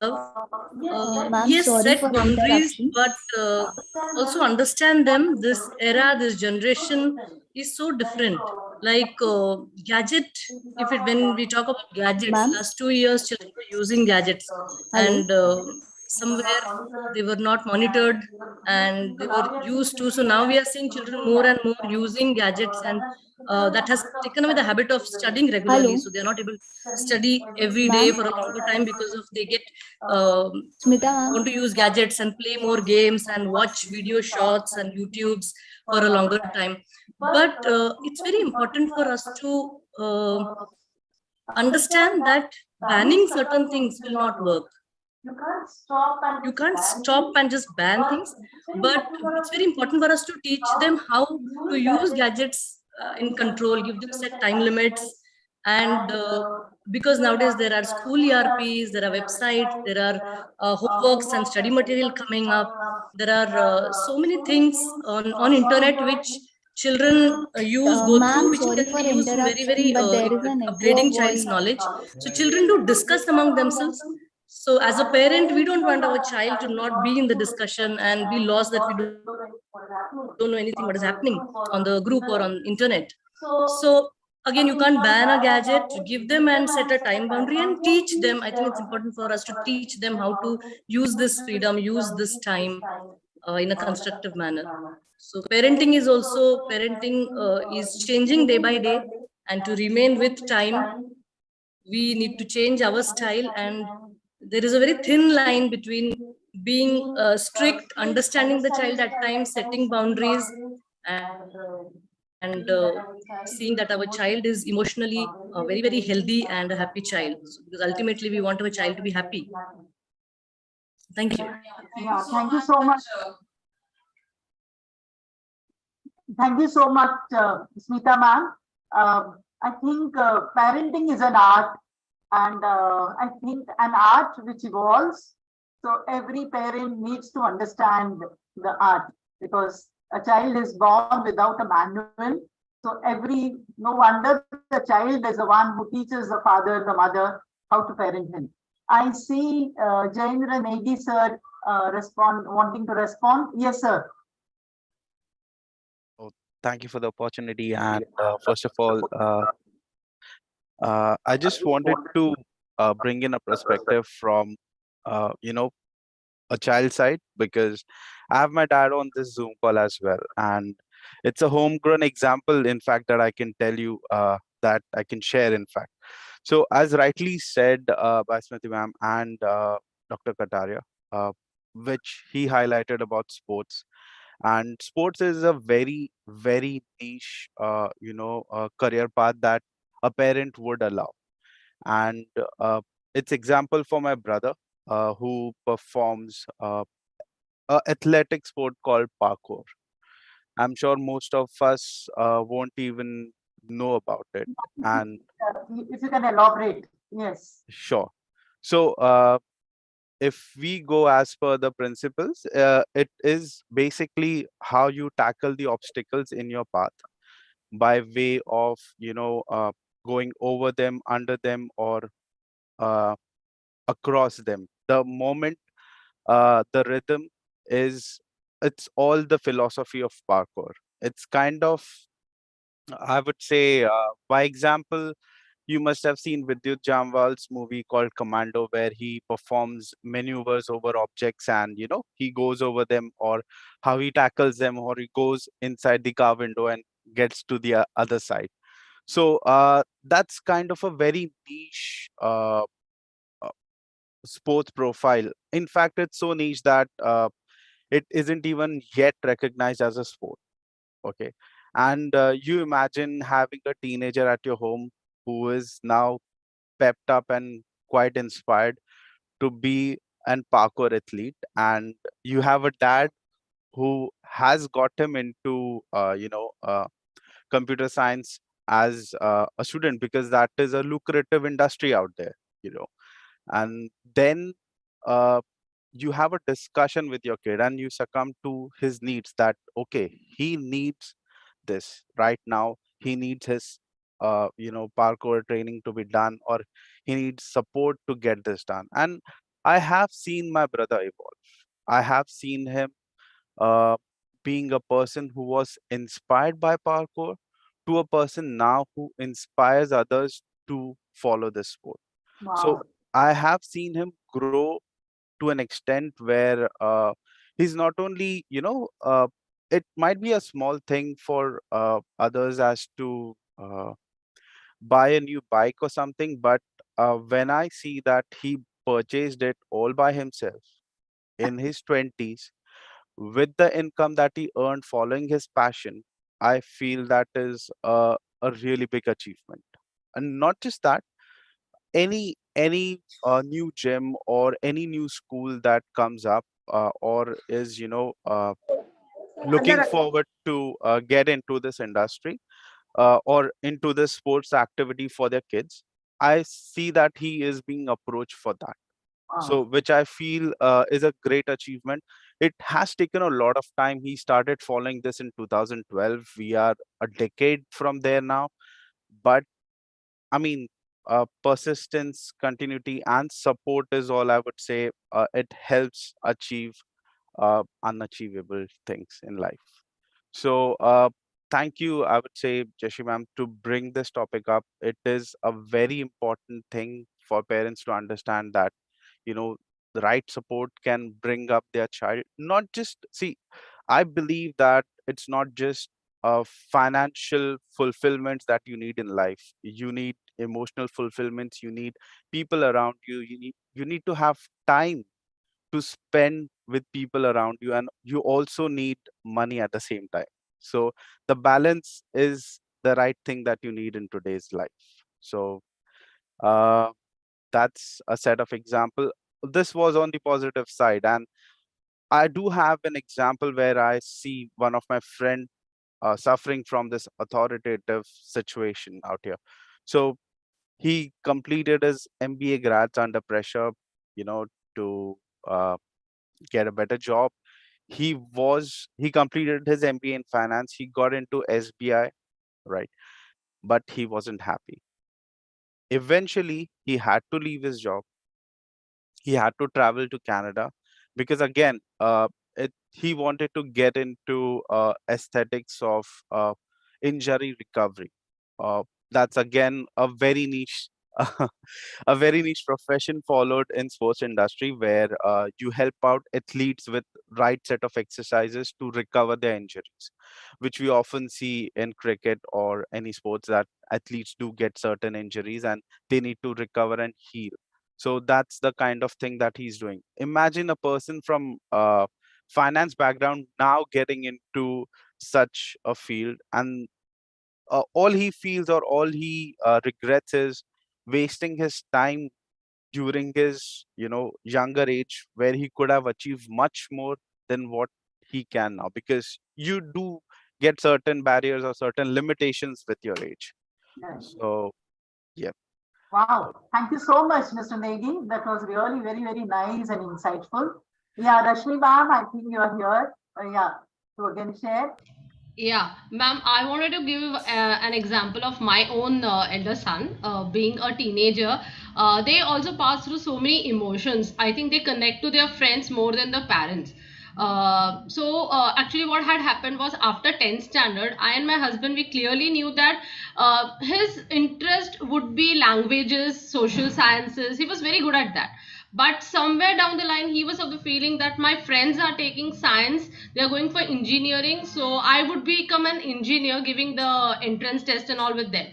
Speaker 2: Ma'am,
Speaker 8: Yes,
Speaker 2: sorry
Speaker 8: set
Speaker 2: for the
Speaker 8: boundaries,
Speaker 2: interruption.
Speaker 8: but also understand them. This era, this generation is so different. Like gadget, when we talk about gadgets,
Speaker 2: Ma'am?
Speaker 8: last 2 years children were using gadgets,
Speaker 2: Hello?
Speaker 8: and somewhere they were not monitored and they were used to. So now we are seeing children more and more using gadgets, and that has taken away the habit of studying regularly.
Speaker 2: Hello.
Speaker 8: So they are not able to study every day
Speaker 2: Ma'am?
Speaker 8: for a longer time because of they get
Speaker 2: Smita ma'am?
Speaker 8: want to use gadgets and play more games and watch video shorts and YouTubes for a longer time. But it's very important for us to understand that banning certain things will not work. You can't stop and just ban things, but it's very important for us to teach them how to use gadgets in control, give them set time limits. And because nowadays there are school ERPs, there are websites, there are homeworks and study material coming up. There are so many things on internet which children go
Speaker 2: Ma'am,
Speaker 8: through, which
Speaker 2: sorry
Speaker 8: can
Speaker 2: for
Speaker 8: be used in very,
Speaker 2: interruption,
Speaker 8: very
Speaker 2: but there is an echo of
Speaker 8: upgrading child's
Speaker 2: voice.
Speaker 8: knowledge. So children do discuss among themselves. So as a parent, we don't want our child to not be in the discussion and be lost that we don't know anything what is happening on the group or on internet. So again, you can't ban a gadget, give them and set a time boundary and teach them. I think it's important for us to teach them how to use this freedom, use this time in a constructive manner. So parenting is changing day by day, and to remain with time, we need to change our style. And there is a very thin line between being strict, understanding the child at times, setting boundaries, and seeing that our child is emotionally very, very healthy and a happy child. Because ultimately we want our child to be happy. Thank you.
Speaker 1: Yeah, thank you so much. Thank you so much, Smita ma'am. I think parenting is an art, and I think an art which evolves. So every parent needs to understand the art, because a child is born without a manual. So no wonder the child is the one who teaches the father, the mother, how to parent him. I see Jayendra Negi sir wanting to respond. Yes, sir.
Speaker 9: Thank you for the opportunity. And first of all, I just wanted to bring in a perspective from, a child side, because I have my dad on this Zoom call as well. And it's a homegrown example, in fact, that I can tell you that I can share, in fact. So as rightly said by Smriti ma'am and Dr. Kataria, which he highlighted about sports. And sports is a very, very niche, career path that a parent would allow. And it's example for my brother who performs a athletic sport called parkour. I'm sure most of us won't even know about it. And
Speaker 1: If you can elaborate, yes.
Speaker 9: sure. So if we go as per the principles, it is basically how you tackle the obstacles in your path by way of, going over them, under them, or uh, across them. The moment, the rhythm is, it's all the philosophy of parkour. It's kind of, I would say, by example, you must have seen Vidyut Jamwal's movie called Commando, where he performs maneuvers over objects and, he goes over them, or how he tackles them, or he goes inside the car window and gets to the other side. So that's kind of a very niche uh, sports profile. In fact, it's so niche that it isn't even yet recognized as a sport. Okay. And you imagine having a teenager at your home who is now pepped up and quite inspired to be an parkour athlete, and you have a dad who has got him into computer science as a student, because that is a lucrative industry out there, and then uh, you have a discussion with your kid and you succumb to his needs, that okay, he needs this right now, he needs his parkour training to be done, or he needs support to get this done. And I have seen my brother evolve. I have seen him uh, being a person who was inspired by parkour to a person now who inspires others to follow this sport. So
Speaker 1: Wow.
Speaker 9: I have seen him grow to an extent where he's not only, it might be a small thing for others as to buy a new bike or something, but when I see that he purchased it all by himself in his 20s with the income that he earned following his passion, I feel that is a really big achievement. And not just that, any new gym or any new school that comes up or is looking forward to get into this industry or into this sports activity for their kids, I see that he is being approached for that. So, which I feel is a great achievement. It has taken a lot of time. He started following this in 2012. We are a decade from there now. But I mean, persistence, continuity, and support is all I would say. It helps achieve unachievable things in life. So, thank you, I would say, Jashi ma'am, to bring this topic up. It is a very important thing for parents to understand that, the right support can bring up their child. Not just, see, I believe that it's not just financial fulfillments that you need in life. You need emotional fulfillments. You need people around you. You need to have time to spend with people around you, and you also need money at the same time. So the balance is the right thing that you need in today's life. So uh, that's a set of example. This was on the positive side, and I do have an example where I see one of my friend suffering from this authoritative situation out here. So he completed his MBA grads under pressure, to uh, get a better job. He completed his MBA in finance. He got into SBI, right? But he wasn't happy. Eventually, he had to leave his job. He had to travel to Canada because again, he wanted to get into aesthetics of injury recovery. That's again a very niche a very niche profession followed in sports industry where you help out athletes with right set of exercises to recover their injuries, which we often see in cricket or any sports that athletes do get certain injuries and they need to recover and heal. So that's the kind of thing that he's doing. Imagine a person from finance background now getting into such a field, and all he feels or all he regrets is wasting his time during his younger age, where he could have achieved much more than what he can now, because you do get certain barriers or certain limitations with your age. So yeah.
Speaker 1: Wow, thank you so much, Mr. Negi. That was really very, very nice and insightful. Yeah, Rashmi ma'am, I think you are here. Yeah, to again share.
Speaker 3: Yeah, ma'am, I wanted to give an example of my own elder son, being a teenager. They also pass through so many emotions. I think they connect to their friends more than the parents. Actually, what had happened was after 10th standard, I and my husband, we clearly knew that his interest would be languages, social sciences. He was very good at that. But somewhere down the line, he was of the feeling that my friends are taking science, they are going for engineering, so I would become an engineer, giving the entrance test and all with them.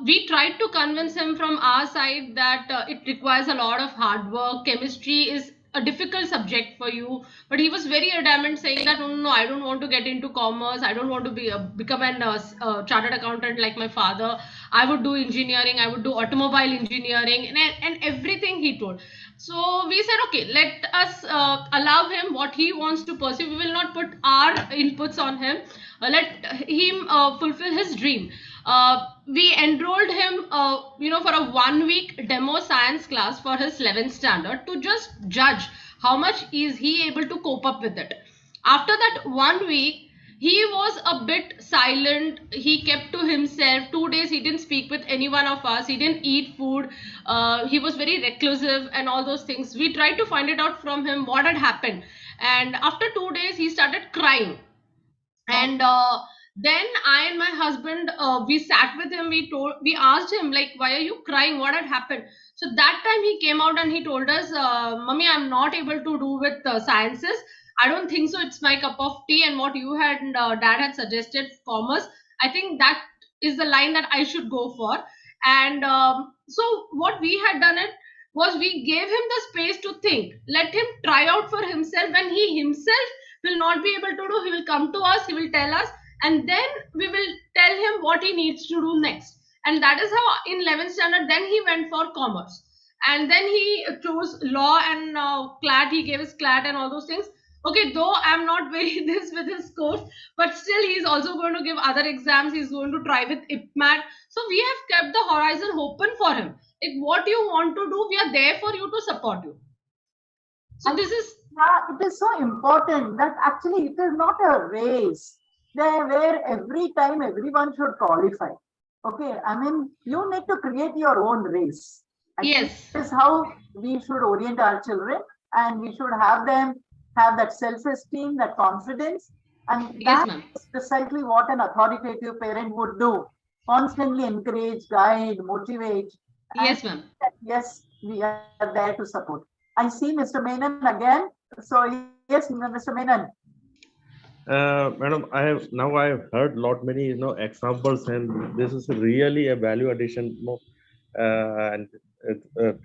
Speaker 3: We tried to convince him from our side that it requires a lot of hard work. Chemistry is a difficult subject for you, but he was very adamant, saying that no, I don't want to get into commerce. I don't want to become an chartered accountant like my father. I would do engineering. I would do automobile engineering, and everything he told. So we said, okay, let us allow him what he wants to pursue. We will not put our inputs on him. Let him fulfill his dream. We enrolled him, for a 1 week demo science class for his 11th standard to just judge how much is he able to cope up with it. After that 1 week, he was a bit silent. He kept to himself. 2 days he didn't speak with any one of us. He didn't eat food. He was very reclusive and all those things. We tried to find it out from him what had happened. And after 2 days, he started crying. And Then I and my husband, we sat with him. We asked him like, why are you crying? What had happened? So that time he came out and he told us, Mummy, I'm not able to do with sciences. I don't think so. It's my cup of tea. And what you had, dad had suggested, commerce. I think that is the line that I should go for. And so what we had done it was we gave him the space to think. Let him try out for himself. When he himself will not be able to do, he will come to us. He will tell us, and then we will tell him what he needs to do next. And that is how in 11th standard then he went for commerce, and then he chose law and CLAT. He gave his CLAT and all those things. Okay, though I'm not very this with his course, but still he's also going to give other exams. He's going to try with IPMAT. So we have kept the horizon open for him. Like, what you want to do, we are there for you to support you. So this is,
Speaker 1: yeah, it is so important that actually it is not a race there where every time everyone should qualify. Okay, I mean, you need to create your own race. I think
Speaker 3: yes,
Speaker 1: this is how we should orient our children, and we should have them have that self-esteem, that confidence, and
Speaker 3: yes,
Speaker 1: that's
Speaker 3: ma'am.
Speaker 1: precisely what an authoritative parent would do. Constantly encourage, guide, motivate. and
Speaker 3: Yes, ma'am.
Speaker 1: Yes, we are there to support. I see Mr. Menon again. So yes, Mr. Menon.
Speaker 5: Madam, I have heard lot many examples, and this is really a value addition. And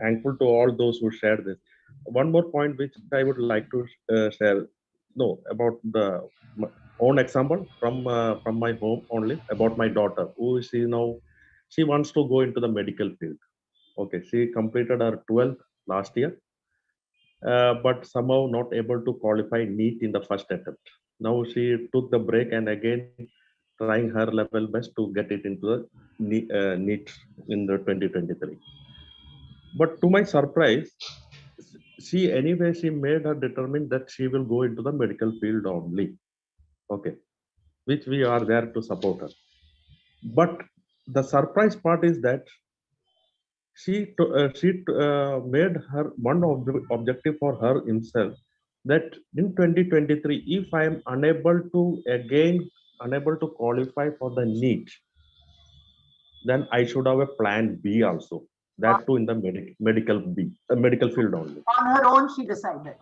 Speaker 5: thankful to all those who shared this. One more point which I would like to share. No, about my own example from my home only, about my daughter who is she wants to go into the medical field. Okay, she completed her 12th last year, but somehow not able to qualify NEET in the first attempt. Now she took the break and again trying her level best to get it into the NEET in the 2023. But to my surprise, she made her determined that she will go into the medical field only. Okay, which we are there to support her. But the surprise part is that she made her one objective for her himself, that in 2023, if I am unable to qualify for the NEET, then I should have a plan B also. That too in the medical field only.
Speaker 1: On her own, she decided.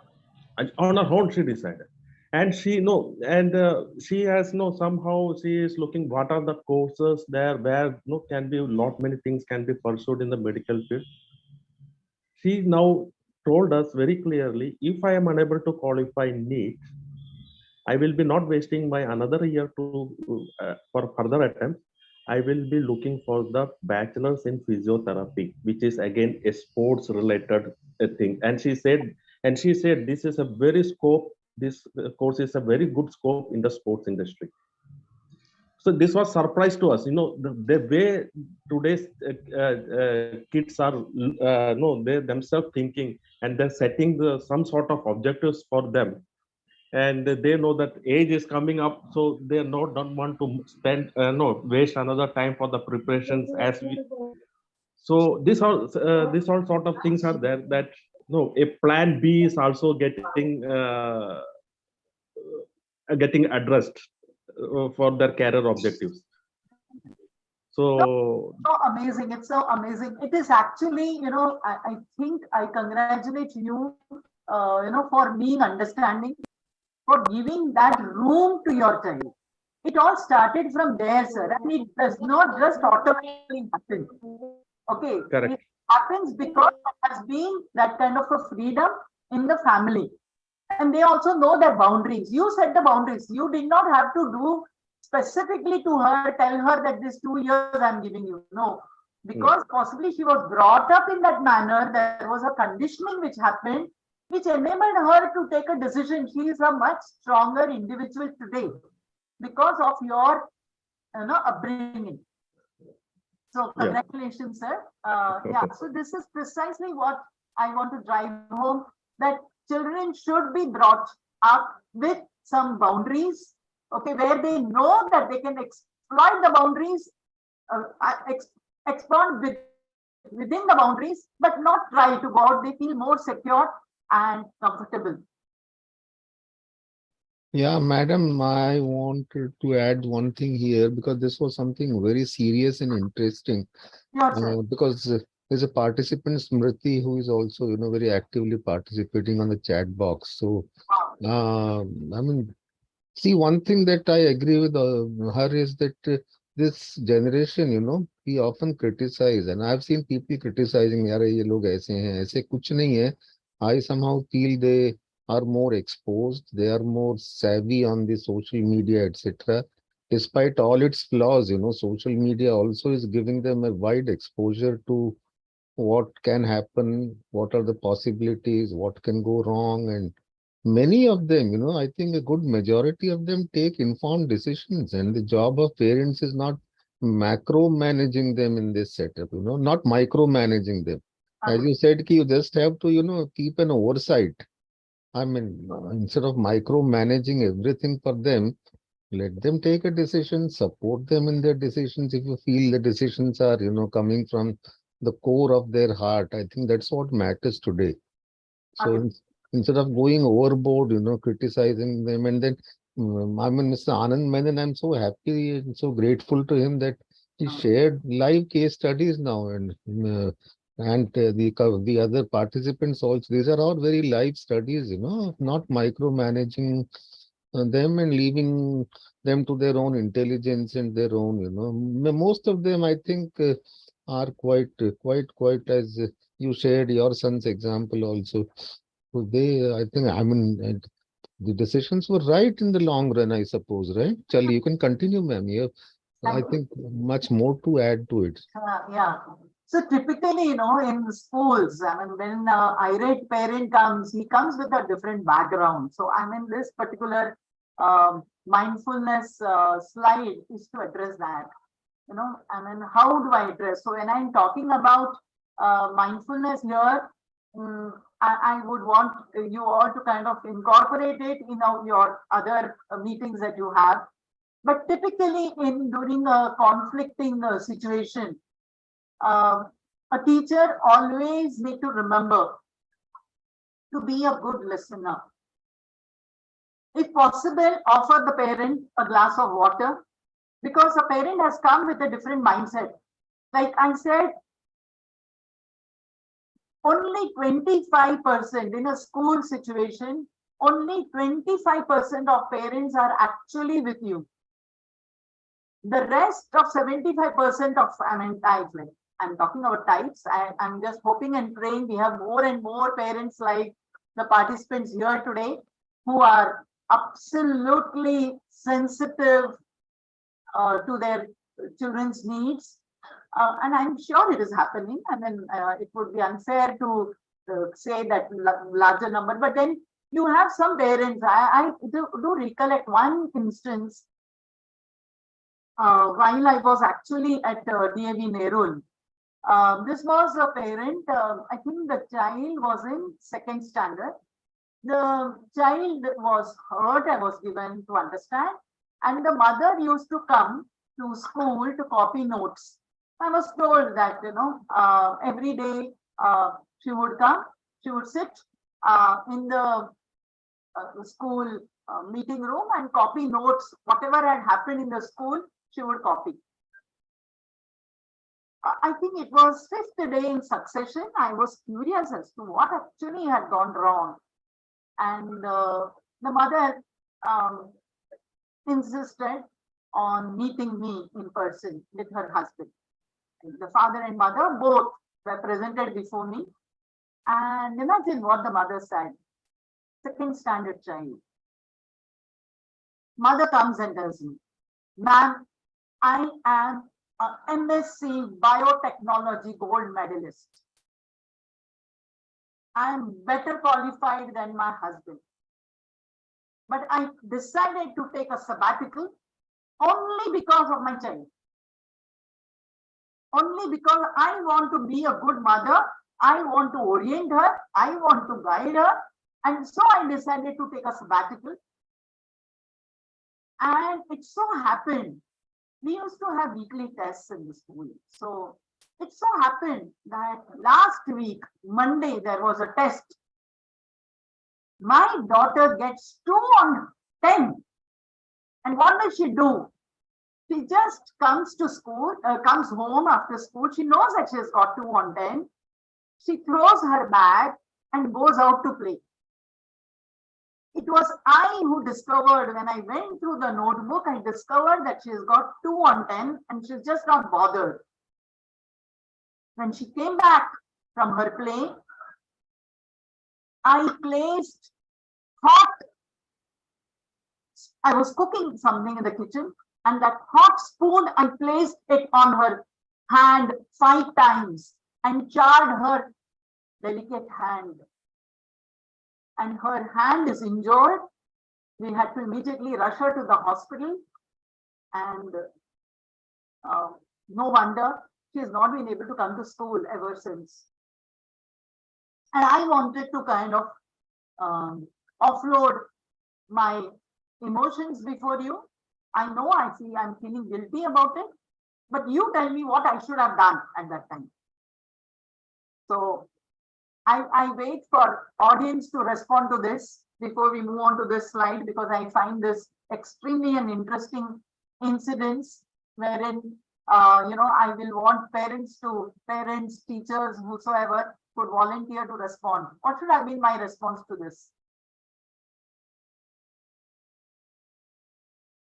Speaker 5: And on her own, she decided. And she she has somehow she is looking what are the courses there where can be lot many things can be pursued in the medical field. She now told us very clearly, if I am unable to qualify NEET, I will be not wasting my another year for further attempts. I will be looking for the bachelor's in physiotherapy, which is again a sports related thing. And she said this is a very scope. This course is a very good scope in the sports industry. So this was surprise to us. The way today's kids are, they themselves thinking, and they're setting some sort of objectives for them. And they know that age is coming up, so they don't want to spend waste another time for the preparations as we. So this all sort of things are there, that a plan B is also getting addressed for their career objectives. So
Speaker 1: amazing! It's so amazing. It is actually, I think I congratulate you, for being understanding, for giving that room to your child. It all started from there, sir, and it does not just automatically happen. Okay,
Speaker 5: correct.
Speaker 1: It happens because there has been that kind of a freedom in the family, and they also know their boundaries. You set the boundaries. You did not have to do specifically to her, tell her that this 2 years I'm giving you. No, because possibly she was brought up in that manner. There was a conditioning which happened, which enabled her to take a decision. She is a much stronger individual today because of your upbringing. So congratulations, sir. Yeah, so this is precisely what I want to drive home, that children should be brought up with some boundaries, okay, where they know that they can exploit the boundaries, expand within the boundaries, but not try to go out. They feel more secure and comfortable.
Speaker 6: Yeah, madam, I wanted to add one thing here because this was something very serious and interesting.
Speaker 1: Yes, sir.
Speaker 6: Because there's a participant, Smriti, who is also, very actively participating on the chat box. So, I mean, see, one thing that I agree with her is that this generation, we often criticize, and I've seen people criticizing, यार ये लोग ऐसे हैं, ऐसे कुछ नहीं है. I somehow feel they are more exposed, they are more savvy on the social media, etc. Despite all its flaws, social media also is giving them a wide exposure to what can happen, what are the possibilities, what can go wrong, and many of them, I think a good majority of them take informed decisions, and the job of parents is not macro managing them in this setup, not micromanaging them. As you said, you just have to, keep an oversight. I mean, instead of micromanaging everything for them, let them take a decision, support them in their decisions. If you feel the decisions are, coming from the core of their heart, I think that's what matters today. So instead of going overboard, criticizing them, and then I mean, Mr. Anand Menon, I'm so happy and so grateful to him that he shared live case studies now, and the other participants also. These are all very live studies, not micromanaging them and leaving them to their own intelligence and their own, most of them, I think, are quite, as you shared your son's example also. So they, I think, I mean, the decisions were right in the long run, I suppose, right? Charlie, you can continue, ma'am. You have, I think, much more to add to it.
Speaker 1: Yeah. So typically, in schools, I mean, when an irate parent comes, he comes with a different background. So I mean, this particular mindfulness slide is to address that. I mean, how do I address? So when I'm talking about mindfulness here, I would want you all to kind of incorporate it in your other meetings that you have. But typically, during a conflicting situation, a teacher always need to remember to be a good listener. If possible, offer the parent a glass of water, because a parent has come with a different mindset. Like I said, only 25% in a school situation, only 25% of parents are actually with you. The rest of 75% of, types, like I'm talking about types, I'm just hoping and praying we have more and more parents like the participants here today who are absolutely sensitive to their children's needs. And I'm sure it is happening. I mean, it would be unfair to say that larger number, but then you have some parents. I do recollect one instance while I was actually at DAV Nerul. This was a parent, I think the child was in 2nd standard. The child was hurt, I was given to understand, and the mother used to come to school to copy notes. I was told that, every day she would come, she would sit in the school meeting room and copy notes. Whatever had happened in the school, she would copy. I think it was 5th day in succession. I was curious as to what actually had gone wrong. And the mother insisted on meeting me in person with her husband. The father and mother both were presented before me. And imagine what the mother said. 2nd standard child. Mother comes and tells me, ma'am, I am an MSc biotechnology gold medalist. I am better qualified than my husband. But I decided to take a sabbatical only because of my child. Only because I want to be a good mother, I want to orient her, I want to guide her, and so I decided to take a sabbatical. And it so happened, we used to have weekly tests in the school. So it so happened that last week, Monday, there was a test. My daughter gets 2 on 10. And what does she do? She just comes to school, comes home after school. She knows that she has got 2 on 10. She throws her bag and goes out to play. It was I who discovered, when I went through the notebook, I discovered that she has got 2 on 10 and she's just not bothered. When she came back from her play, I placed I was cooking something in the kitchen, and that hot spoon, I placed it on her hand 5 times and charred her delicate hand. And her hand is injured. We had to immediately rush her to the hospital, and no wonder she has not been able to come to school ever since. And I wanted to kind of offload my emotions before you. I know I'm feeling guilty about it, but you tell me what I should have done at that time. So I wait for audience to respond to this before we move on to this slide, because I find this extremely an interesting incidents wherein I will want parents, teachers, whosoever could volunteer to respond. What should have been my response to this?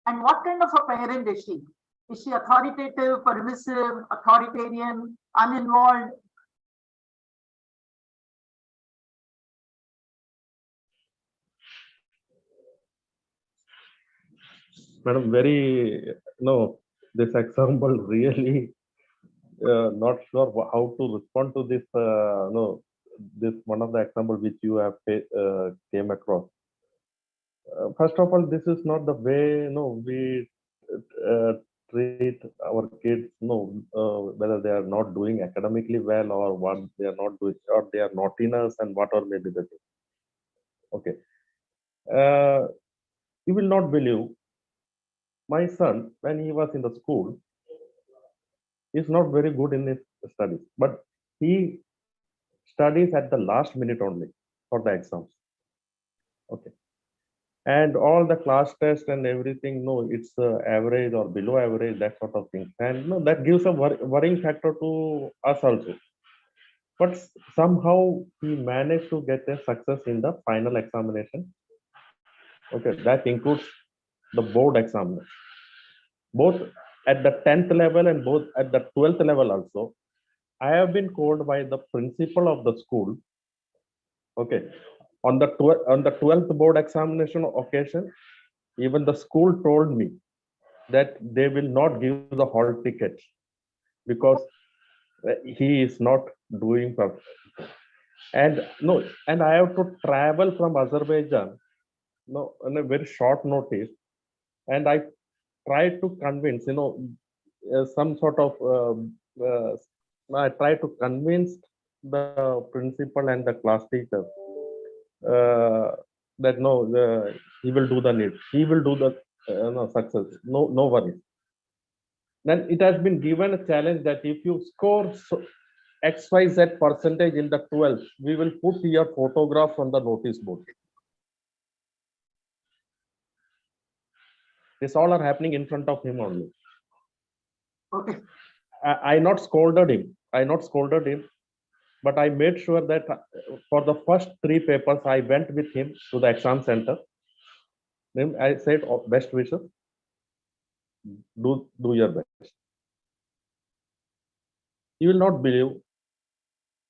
Speaker 1: And what kind of a parent is she? Is she authoritative, permissive, authoritarian, uninvolved?
Speaker 5: Madam, this example really not sure how to respond to this. This one of the example which you have came across. First of all, this is not the way we treat our kids. Whether they are not doing academically well or what they are not doing, or they are naughtiness and whatever may be the thing. Okay, you will not believe. My son, when he was in the school, is not very good in his studies, but he studies at the last minute only for the exams. Okay. And all the class tests and everything, it's average or below average, that sort of thing. And that gives a worrying factor to us also. But somehow he managed to get a success in the final examination. Okay, that includes the board examination. Both at the 10th level and both at the 12th level also. I have been called by the principal of the school. Okay. On the 12th board examination occasion, even the school told me that they will not give the hall ticket because he is not doing perfect. And I have to travel from Azerbaijan, on a very short notice, and I tried to convince, some sort of. I tried to convince the principal and the class teacher that he will do the need, he will do the success, no worries. Then it has been given a challenge that if you score XYZ percentage in the 12th, we will put your photograph on the notice board. This all are happening in front of him only.
Speaker 1: Okay.
Speaker 5: I not scolded him, but I made sure that for the first 3 papers, I went with him to the exam center. Then I said, best wishes, do your best. You will not believe.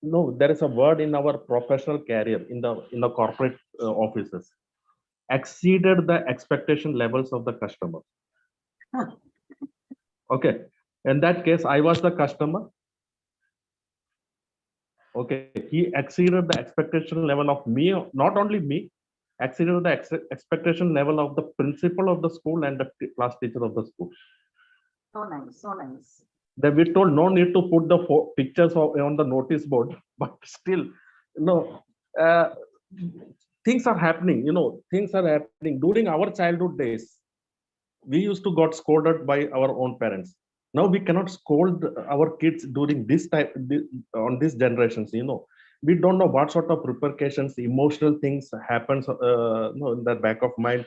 Speaker 5: There is a word in our professional career in the corporate offices. Exceeded the expectation levels of the customer. Okay. In that case, I was the customer. Okay, he exceeded the expectation level of me, not only me, exceeded the expectation level of the principal of the school and the class teacher of the school.
Speaker 1: So nice, so nice.
Speaker 5: Then we told no need to put the pictures on the notice board, but still, things are happening, things are happening. During our childhood days, we used to got scolded by our own parents. Now we cannot scold our kids during this time, on these generations, we don't know what sort of repercussions, emotional things happens in the back of mind.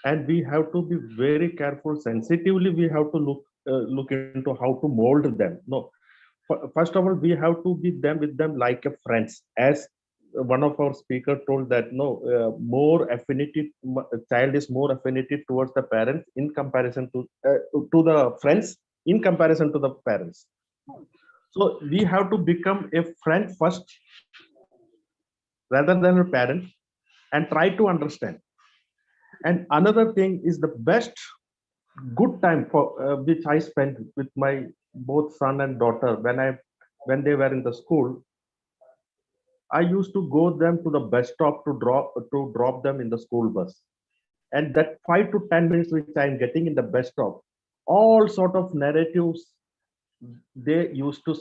Speaker 5: and we have to be very careful. Sensitively, we have to look into how to mold them. No, first of all, we have to be them with them like a friends. As one of our speakers told that no, more affinity, child is more affinity towards the parents in comparison to the friends in comparison to the parents. So we have to become a friend first rather than a parent and try to understand. And another thing is the best good time for which I spent with my both son and daughter when they were in the school. I used to go them to the bus stop to drop them in the school bus, and that 5 to 10 minutes which I am getting in the bus stop, all sort of narratives they used to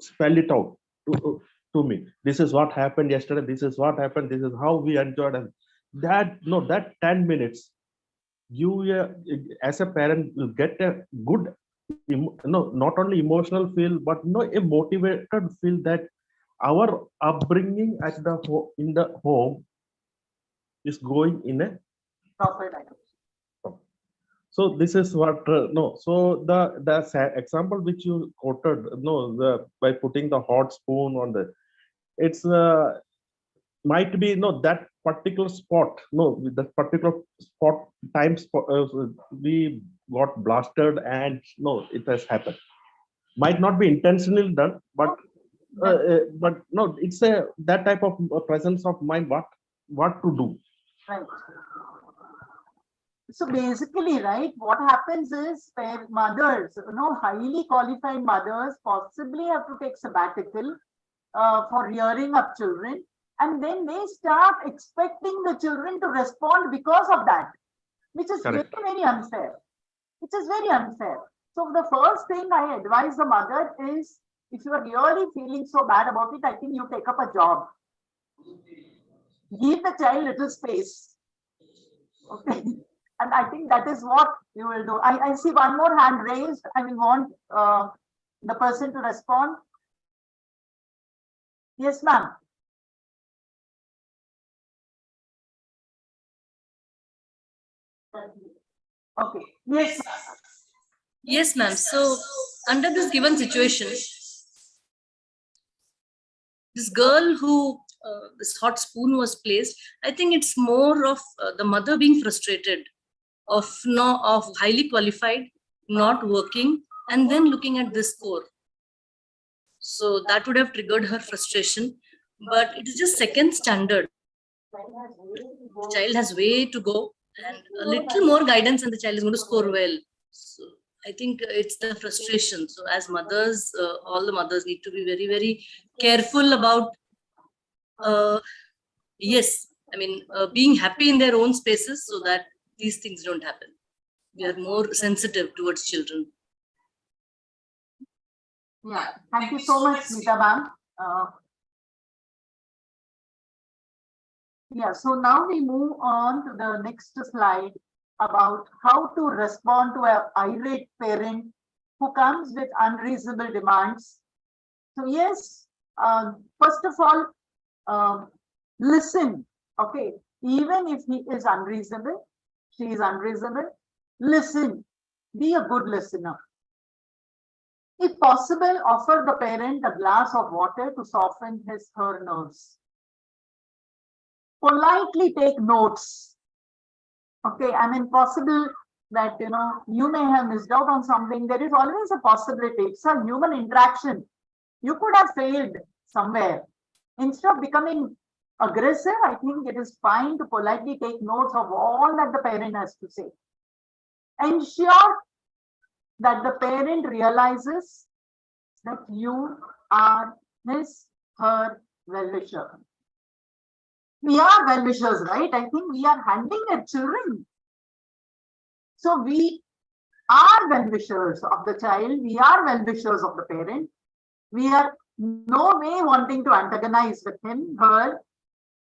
Speaker 5: spell it out to me. This is what happened yesterday. This is what happened. This is how we enjoyed, and that 10 minutes, you as a parent will get a good, not only emotional feel, but a motivated feel that our upbringing in the home is going in a
Speaker 1: proper direction.
Speaker 5: So this is what so the example which you quoted, by putting the hot spoon on it's might be that particular spot, with that particular spot we got blasted, and it has happened. Might not be intentionally done, but no, it's that type of presence of mind, what to do.
Speaker 1: Right. So basically, right, what happens is mothers, highly qualified mothers possibly have to take sabbatical for rearing up children, and then they start expecting the children to respond because of that, which is very, very unfair. Which is very unfair. So the first thing I advise the mother is, if you are really feeling so bad about it, I think you take up a job. Give the child little space. Okay. And I think that is what you will do. I see one more hand raised. I will want the person to respond. Yes, ma'am. Okay. Yes.
Speaker 8: Yes, ma'am. So under this given situation, this girl who this hot spoon was placed, I think it's more of the mother being frustrated of highly qualified, not working, and then looking at this score. So that would have triggered her frustration, but it is just second standard. The child has way to go, and a little more guidance and the child is going to score well. So I think it's the frustration. So as mothers, all the mothers need to be very, very careful about, being happy in their own spaces so that these things don't happen. We are more sensitive towards children.
Speaker 1: Yeah, thank you so much, Smita ma'am. Yeah, so now we move on to the next slide about how to respond to an irate parent who comes with unreasonable demands. So yes, first of all, listen, okay, even if he is unreasonable, she is unreasonable, listen, be a good listener. If possible, offer the parent a glass of water to soften her nerves. Politely take notes. Okay, I mean, possible that, you may have missed out on something. There is always a possibility. It's a human interaction. You could have failed somewhere. Instead of becoming aggressive, I think it is fine to politely take notes of all that the parent has to say. Ensure that the parent realizes that you are her well-wisher. We are well-wishers, right? I think we are handling their children. So we are well-wishers of the child. We are well-wishers of the parent. We are no way wanting to antagonize with him, her.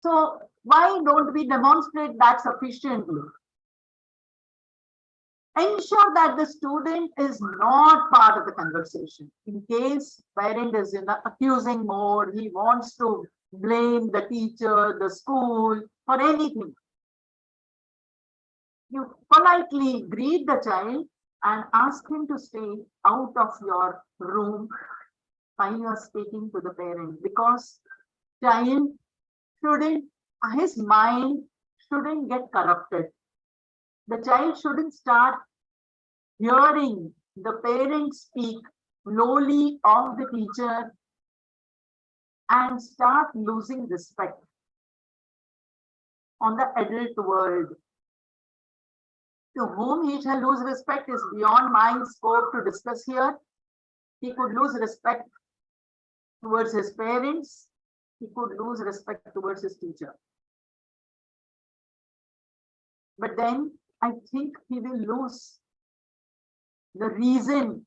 Speaker 1: So why don't we demonstrate that sufficiently? Ensure that the student is not part of the conversation. In case parent is in the accusing mode, he wants to blame the teacher, the school, for anything. You politely greet the child and ask him to stay out of your room while you are speaking to the parent, because child shouldn't, his mind shouldn't get corrupted. The child shouldn't start hearing the parent speak lowly of the teacher and start losing respect on the adult world. To whom he shall lose respect is beyond my scope to discuss here. He could lose respect towards his parents. He could lose respect towards his teacher. But then I think he will lose the reason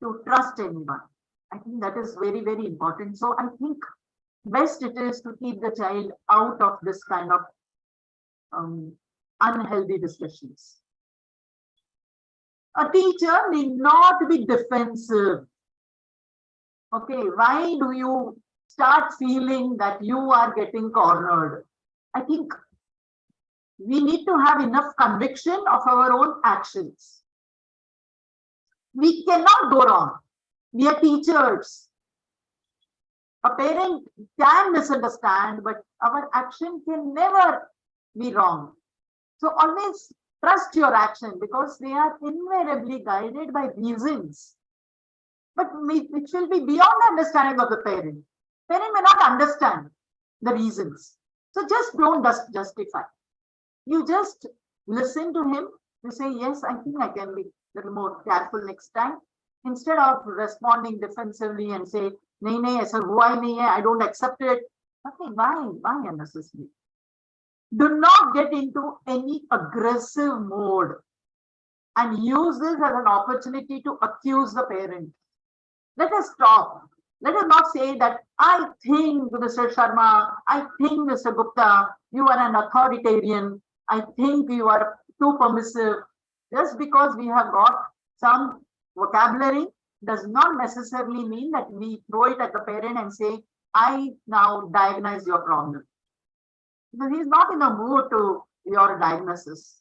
Speaker 1: to trust anyone. I think that is very, very important. So I think best it is to keep the child out of this kind of unhealthy discussions. A teacher need not be defensive. Okay, why do you start feeling that you are getting cornered? I think we need to have enough conviction of our own actions. We cannot go wrong. We are teachers. A parent can misunderstand, but our action can never be wrong. So always trust your action, because they are invariably guided by reasons, but which will be beyond the understanding of the parent. Parent may not understand the reasons. So just don't justify. You just listen to him. You say, yes, I think I can be a little more careful next time. Instead of responding defensively and say, nahi, aisa hua hi nahi hai, I don't accept it. Okay, why unnecessary? Do not get into any aggressive mode and use this as an opportunity to accuse the parent. Let us stop. Let us not say that, I think Mr. Sharma, I think Mr. Gupta, you are an authoritarian. I think you are too permissive. Just because we have got some vocabulary does not necessarily mean that we throw it at the parent and say, I now diagnose your problem. Because he is not in the mood to your diagnosis.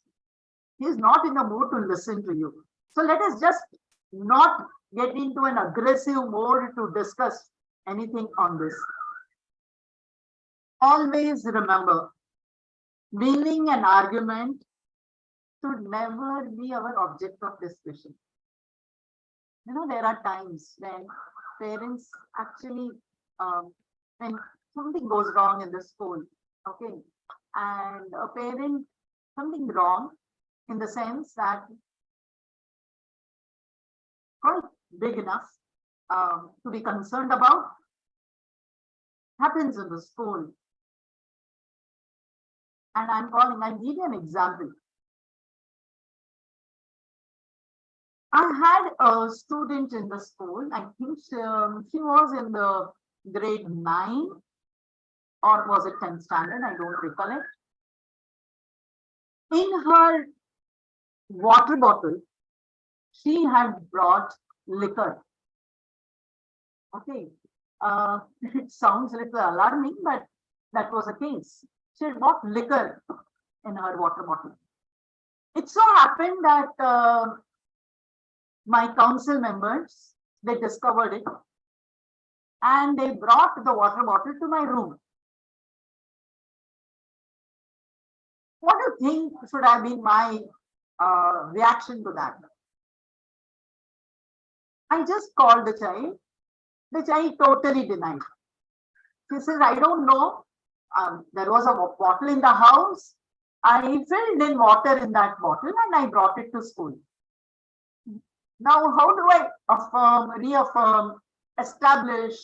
Speaker 1: He is not in the mood to listen to you. So let us just not get into an aggressive mode to discuss anything on this. Always remember, winning an argument should never be our object of discussion. You know, there are times when parents actually, when something goes wrong in the school, okay, and a parent, something wrong in the sense that quite big enough to be concerned about, happens in the school. And I'll give you an example. I had a student in the school, I think she was in the grade 9 or was it 10th standard, I don't recollect. In her water bottle, she had brought liquor. Okay, it sounds a little alarming, but that was the case. She had bought liquor in her water bottle. It so happened that my council members, they discovered it and they brought the water bottle to my room. What do you think should have been my reaction to that? I just called the child. The child totally denied. She says, I don't know. There was a bottle in the house. I filled in water in that bottle and I brought it to school. Now, how do I affirm, reaffirm, establish?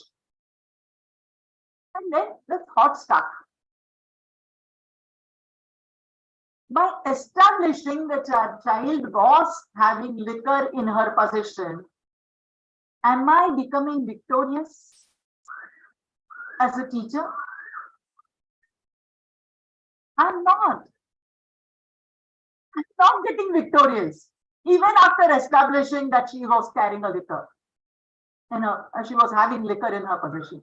Speaker 1: And then the thought stuck. By establishing the child was having liquor in her possession, am I becoming victorious as a teacher? I'm not. I'm not getting victorious. Even after establishing that she was carrying a liquor, she was having liquor in her possession.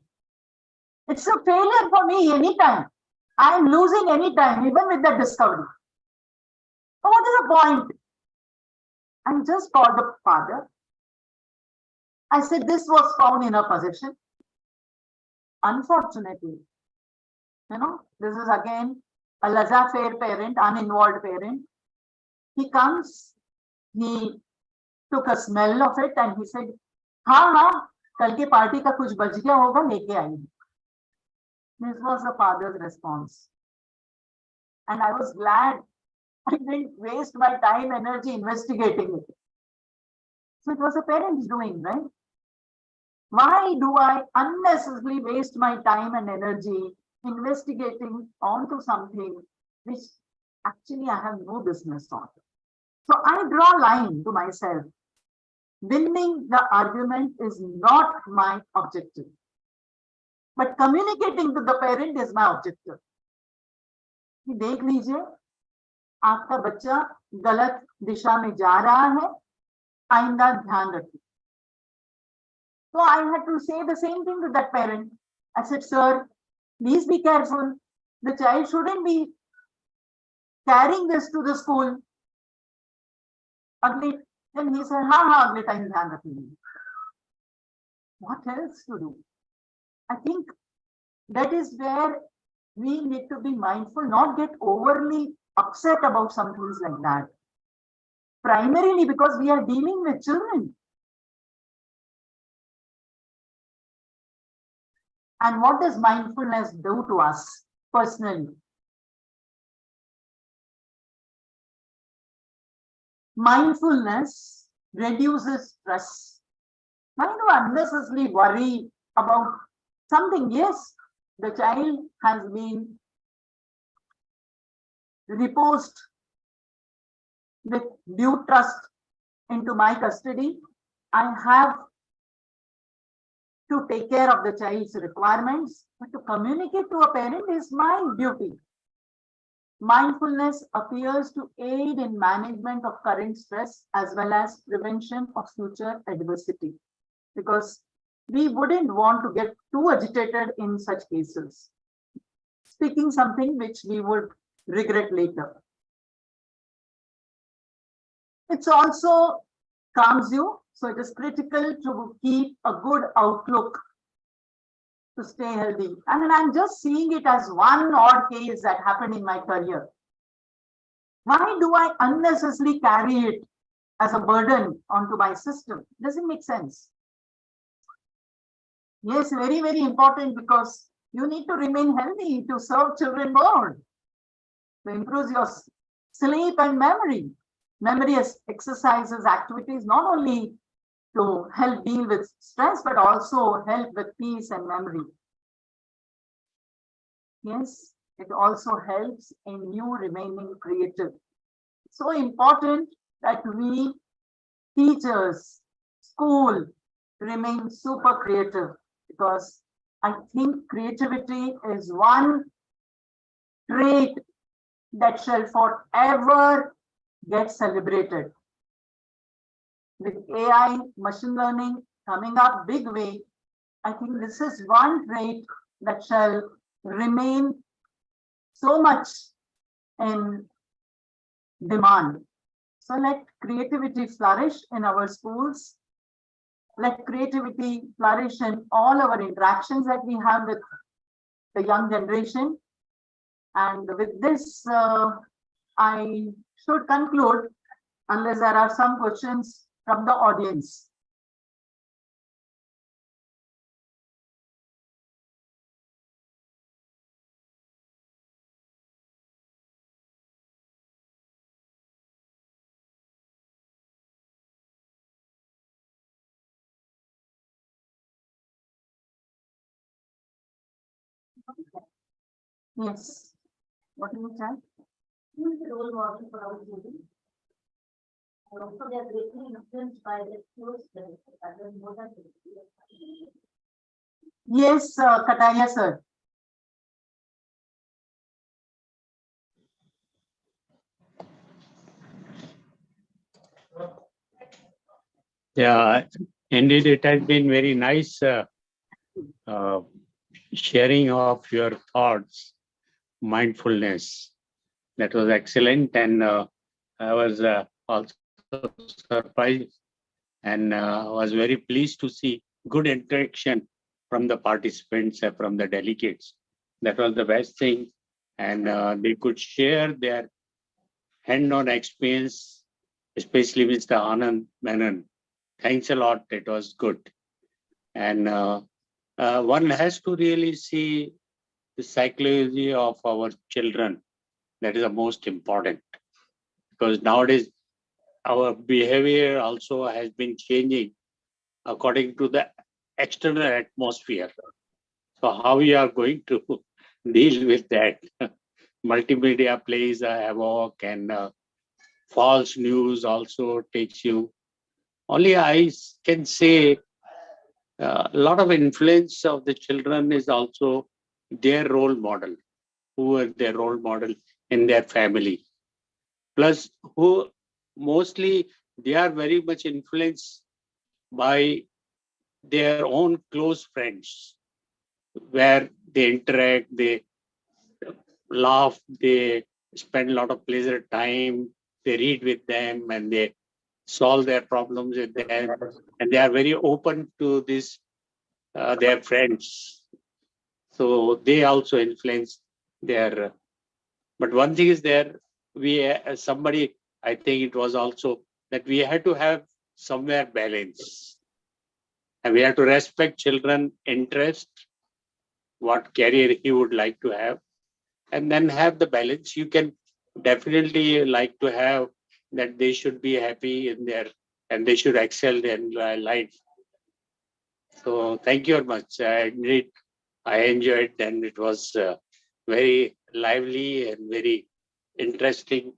Speaker 1: It's a failure for me anytime. I'm losing anytime, even with the discovery. So what is the point? I just called the father. I said, this was found in her possession. Unfortunately, this is again a laissez-faire parent, uninvolved parent. He comes, he took a smell of it and he said, हाँ, कल के party का कुछ बच गया होगा, लेके आइए. This was the father's response. And I was glad I didn't waste my time, energy investigating it. So it was the parents doing, right? Why do I unnecessarily waste my time and energy investigating onto something which actually I have no business on? So I draw a line to myself. Winning the argument is not my objective, but communicating to the parent is my objective. कि देख लीजिए, आपका बच्चा गलत दिशा में जा रहा है, आइंदा ध्यान रखिए. So I had to say the same thing to that parent. I said, sir, please be careful. The child shouldn't be carrying this to the school. Then he said, हाँ, अगले time ध्यान रखेंगे. What else to do? I think that is where we need to be mindful, not get overly upset about some things like that. Primarily because we are dealing with children. And what does mindfulness do to us personally? Mindfulness reduces stress. Why do I unnecessarily worry about something? Yes, the child has been reposed with due trust into my custody. I have to take care of the child's requirements, but to communicate to a parent is my duty. Mindfulness appears to aid in management of current stress as well as prevention of future adversity, because we wouldn't want to get too agitated in such cases, speaking something which we would regret later. It's also calms you, so it is critical to keep a good outlook to stay healthy. And I'm just seeing it as one odd case that happened in my career. Why do I unnecessarily carry it as a burden onto my system? Doesn't make sense. Yes, very, very important, because you need to remain healthy to serve children more, to improve your sleep and memory. Memory exercises, activities, not only to help deal with stress, but also help with peace and memory. Yes, it also helps in you remaining creative. So important that we, teachers, school, remain super creative, because I think creativity is one trait that shall forever get celebrated. With AI, machine learning coming up big way, I think this is one trait that shall remain so much in demand. So let creativity flourish in our schools. Let creativity flourish in all our interactions that we have with the young generation. And with this, I should conclude, unless there are some questions from the audience. Yes. What do you say? Who is the role model for our children? And also they are greatly influenced by the schools. Yes, Kataria sir.
Speaker 7: Yeah, indeed, it has been very nice sharing of your thoughts, mindfulness. That was excellent. And I was also surprised and was very pleased to see good interaction from the participants, from the delegates. That was the best thing. And they could share their hand-on experience, especially Mr. Anand Menon. Thanks a lot. It was good. And one has to really see the psychology of our children. That is the most important. Because nowadays, our behavior also has been changing according to the external atmosphere. So how we are going to deal with that? Multimedia plays a havoc, and false news also takes you. Only I can say a lot of influence of the children is also their role model, who are their role model in their family. Plus, who mostly they are very much influenced by their own close friends, where they interact, they laugh, they spend a lot of pleasure time, they read with them, and they solve their problems with them, and they are very open to this, their friends. So they also influence their. But one thing is there, we somebody, I think it was also that we had to have somewhere balance, and we have to respect children' interest, what career he would like to have, and then have the balance. You can definitely like to have that they should be happy in their, and they should excel in life. So thank you very much. I enjoyed, and it was very lively and very interesting,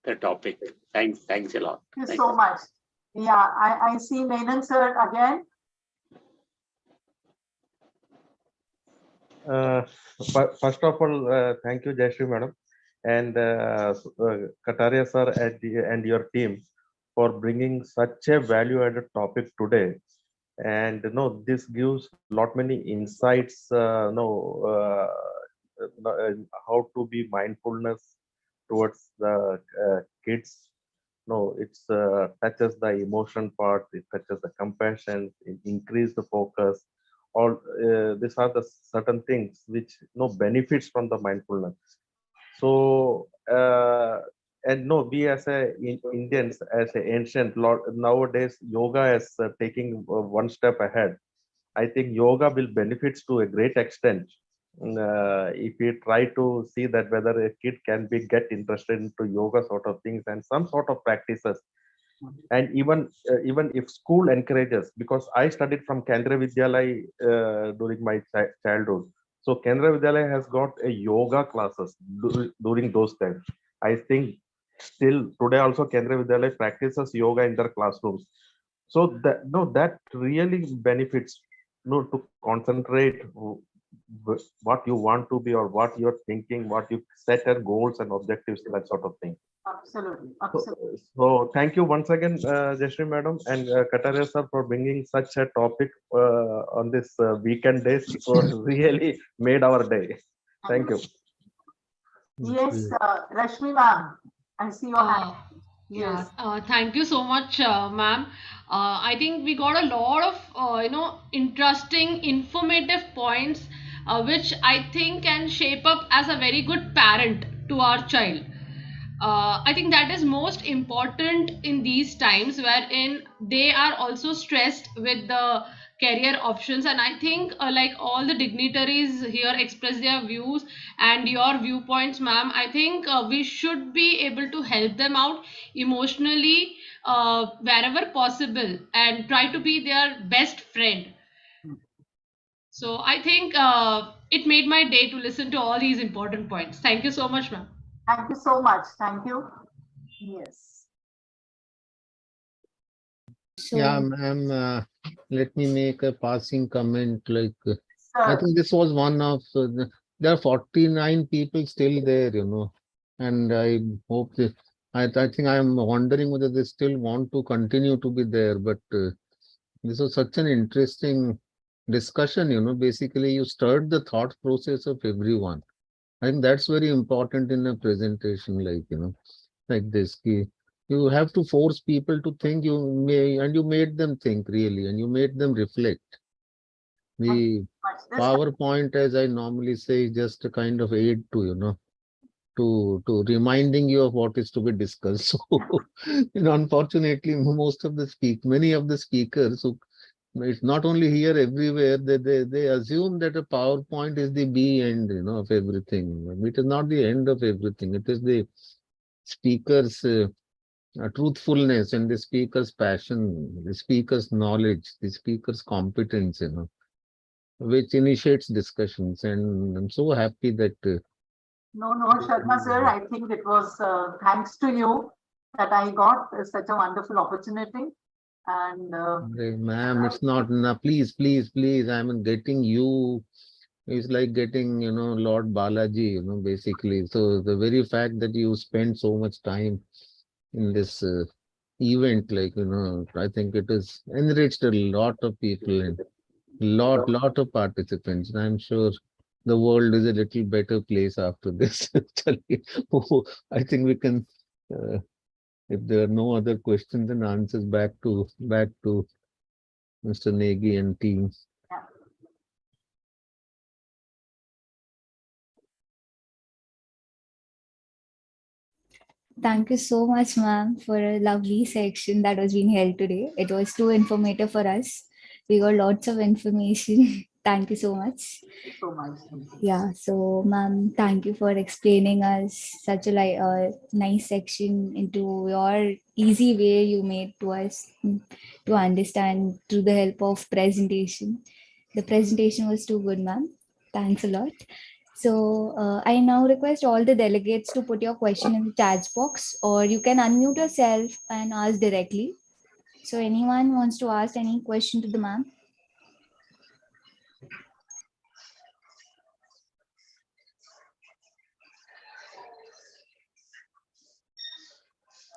Speaker 7: the topic. Thanks a lot.
Speaker 1: Thank you so much. Yeah, I see Menon sir again.
Speaker 5: First of all, thank you, Jayashree madam, and Kataria sir and your team for bringing such a value-added topic today. And this gives lot many insights. How to be mindfulness towards the kids. No, it's touches the emotion part. It touches the compassion. It increase the focus. All these are the certain things which benefits from the mindfulness. So and we as Indians, as a ancient nowadays, yoga is taking one step ahead. I think yoga will benefits to a great extent if we try to see that whether a kid can be get interested into yoga sort of things and some sort of practices. And even if school encourages, because I studied from Kendriya Vidyalaya during my childhood. So Kendriya Vidyalaya has got a yoga classes during those times. I think still today also Kendriya Vidyalaya practices yoga in their classrooms. So that really benefits to concentrate what you want to be or what you're thinking, what you set as goals and objectives, that sort of thing.
Speaker 1: Absolutely.
Speaker 5: So thank you once again, Jayashree madam and Kataria sir, for bringing such a topic on this weekend days. It was really made our day. Thank you.
Speaker 1: Yes, Rashmi ma'am, I see your hand.
Speaker 3: Yes. Thank you so much, ma'am. I think we got a lot of interesting, informative points, which I think can shape up as a very good parent to our child. I think that is most important in these times wherein they are also stressed with the career options, and I think like all the dignitaries here express their views and your viewpoints, ma'am. I think we should be able to help them out emotionally wherever possible and try to be their best friend. So I think it made my day to listen to all these important points. Thank you so much, ma'am.
Speaker 1: Thank you so much. Thank you. Yes.
Speaker 2: So,
Speaker 6: Yeah, ma'am, let me make a passing comment. Like, I think this was one of there are 49 people still there, and I hope that I think I am wondering whether they still want to continue to be there. But this was such an interesting discussion. Basically, you stirred the thought process of everyone. I think that's very important in a presentation, like, like this. You have to force people to think, and you made them think really, and you made them reflect. The
Speaker 1: This
Speaker 6: PowerPoint, as I normally say, is just a kind of aid to, to reminding you of what is to be discussed. So, unfortunately, many of the speakers who, it's not only here, everywhere, they assume that a PowerPoint is the be end, of everything. It is not the end of everything. It is the speaker's truthfulness and the speaker's passion, the speaker's knowledge, the speaker's competence, which initiates discussions. And I'm so happy that
Speaker 1: No, Sharma sir, I think it was thanks to you that I got such a wonderful opportunity. And
Speaker 6: ma'am, it's not enough. Please, please, please. I'm getting you. It's like getting, Lord Balaji, basically. So the very fact that you spend so much time in this event, like, I think it has enriched a lot of people and lot of participants. And I'm sure the world is a little better place after this. I think we can, if there are no other questions and answers, back to Mr. Negi and team.
Speaker 2: Thank you so much, ma'am, for a lovely section that was being held today. It was too informative for us. We got lots of information. Thank you so much.
Speaker 1: so much.
Speaker 2: Yeah, so ma'am, thank you for explaining us such a nice section into your easy way you made to us to understand through the help of presentation. The presentation was too good, ma'am. Thanks a lot. So I now request all the delegates to put your question in the chat box, or you can unmute yourself and ask directly. So anyone wants to ask any question to the ma'am?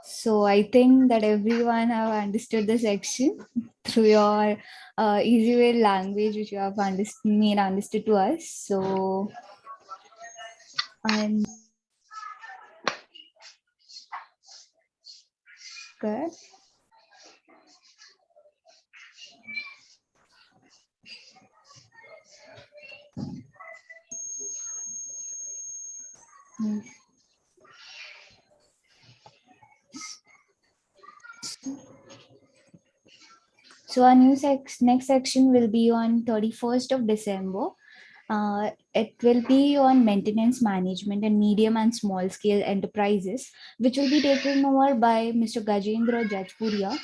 Speaker 2: So I think that everyone have understood the section through your easy way language, which you have made understood to us. So I'm good. So our next section will be on 31st of December. It will be on maintenance management and medium and small scale enterprises, which will be taken over by Mr. Gajendra Jajpuria.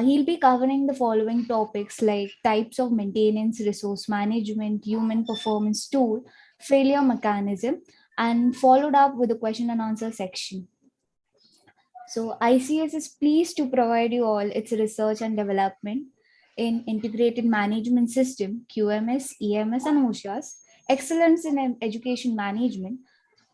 Speaker 2: He'll be covering the following topics like types of maintenance, resource management, human performance tool, failure mechanism, and followed up with a question and answer section. So ICS is pleased to provide you all its research and development in integrated management system, QMS, EMS, and OSHAs, excellence in education management.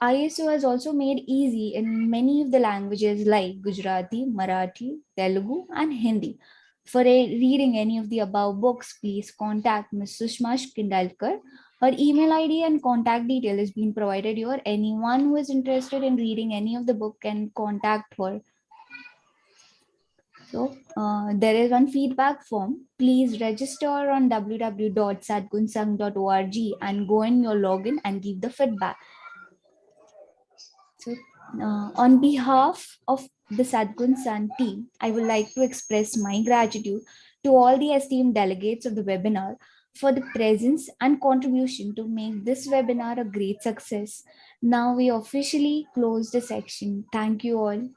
Speaker 2: ISO has also made easy in many of the languages like Gujarati, Marathi, Telugu, and Hindi. For reading any of the above books, please contact Ms. Sushma Shkindalkar. Her email ID and contact detail is being provided here. Anyone who is interested in reading any of the book can contact her. So there is one feedback form. Please register on www.sadgunsang.org and go in your login and give the feedback. So on behalf of the Sadgun Sang team, I would like to express my gratitude to all the esteemed delegates of the webinar for the presence and contribution to make this webinar a great success. Now we officially close the section. Thank you all.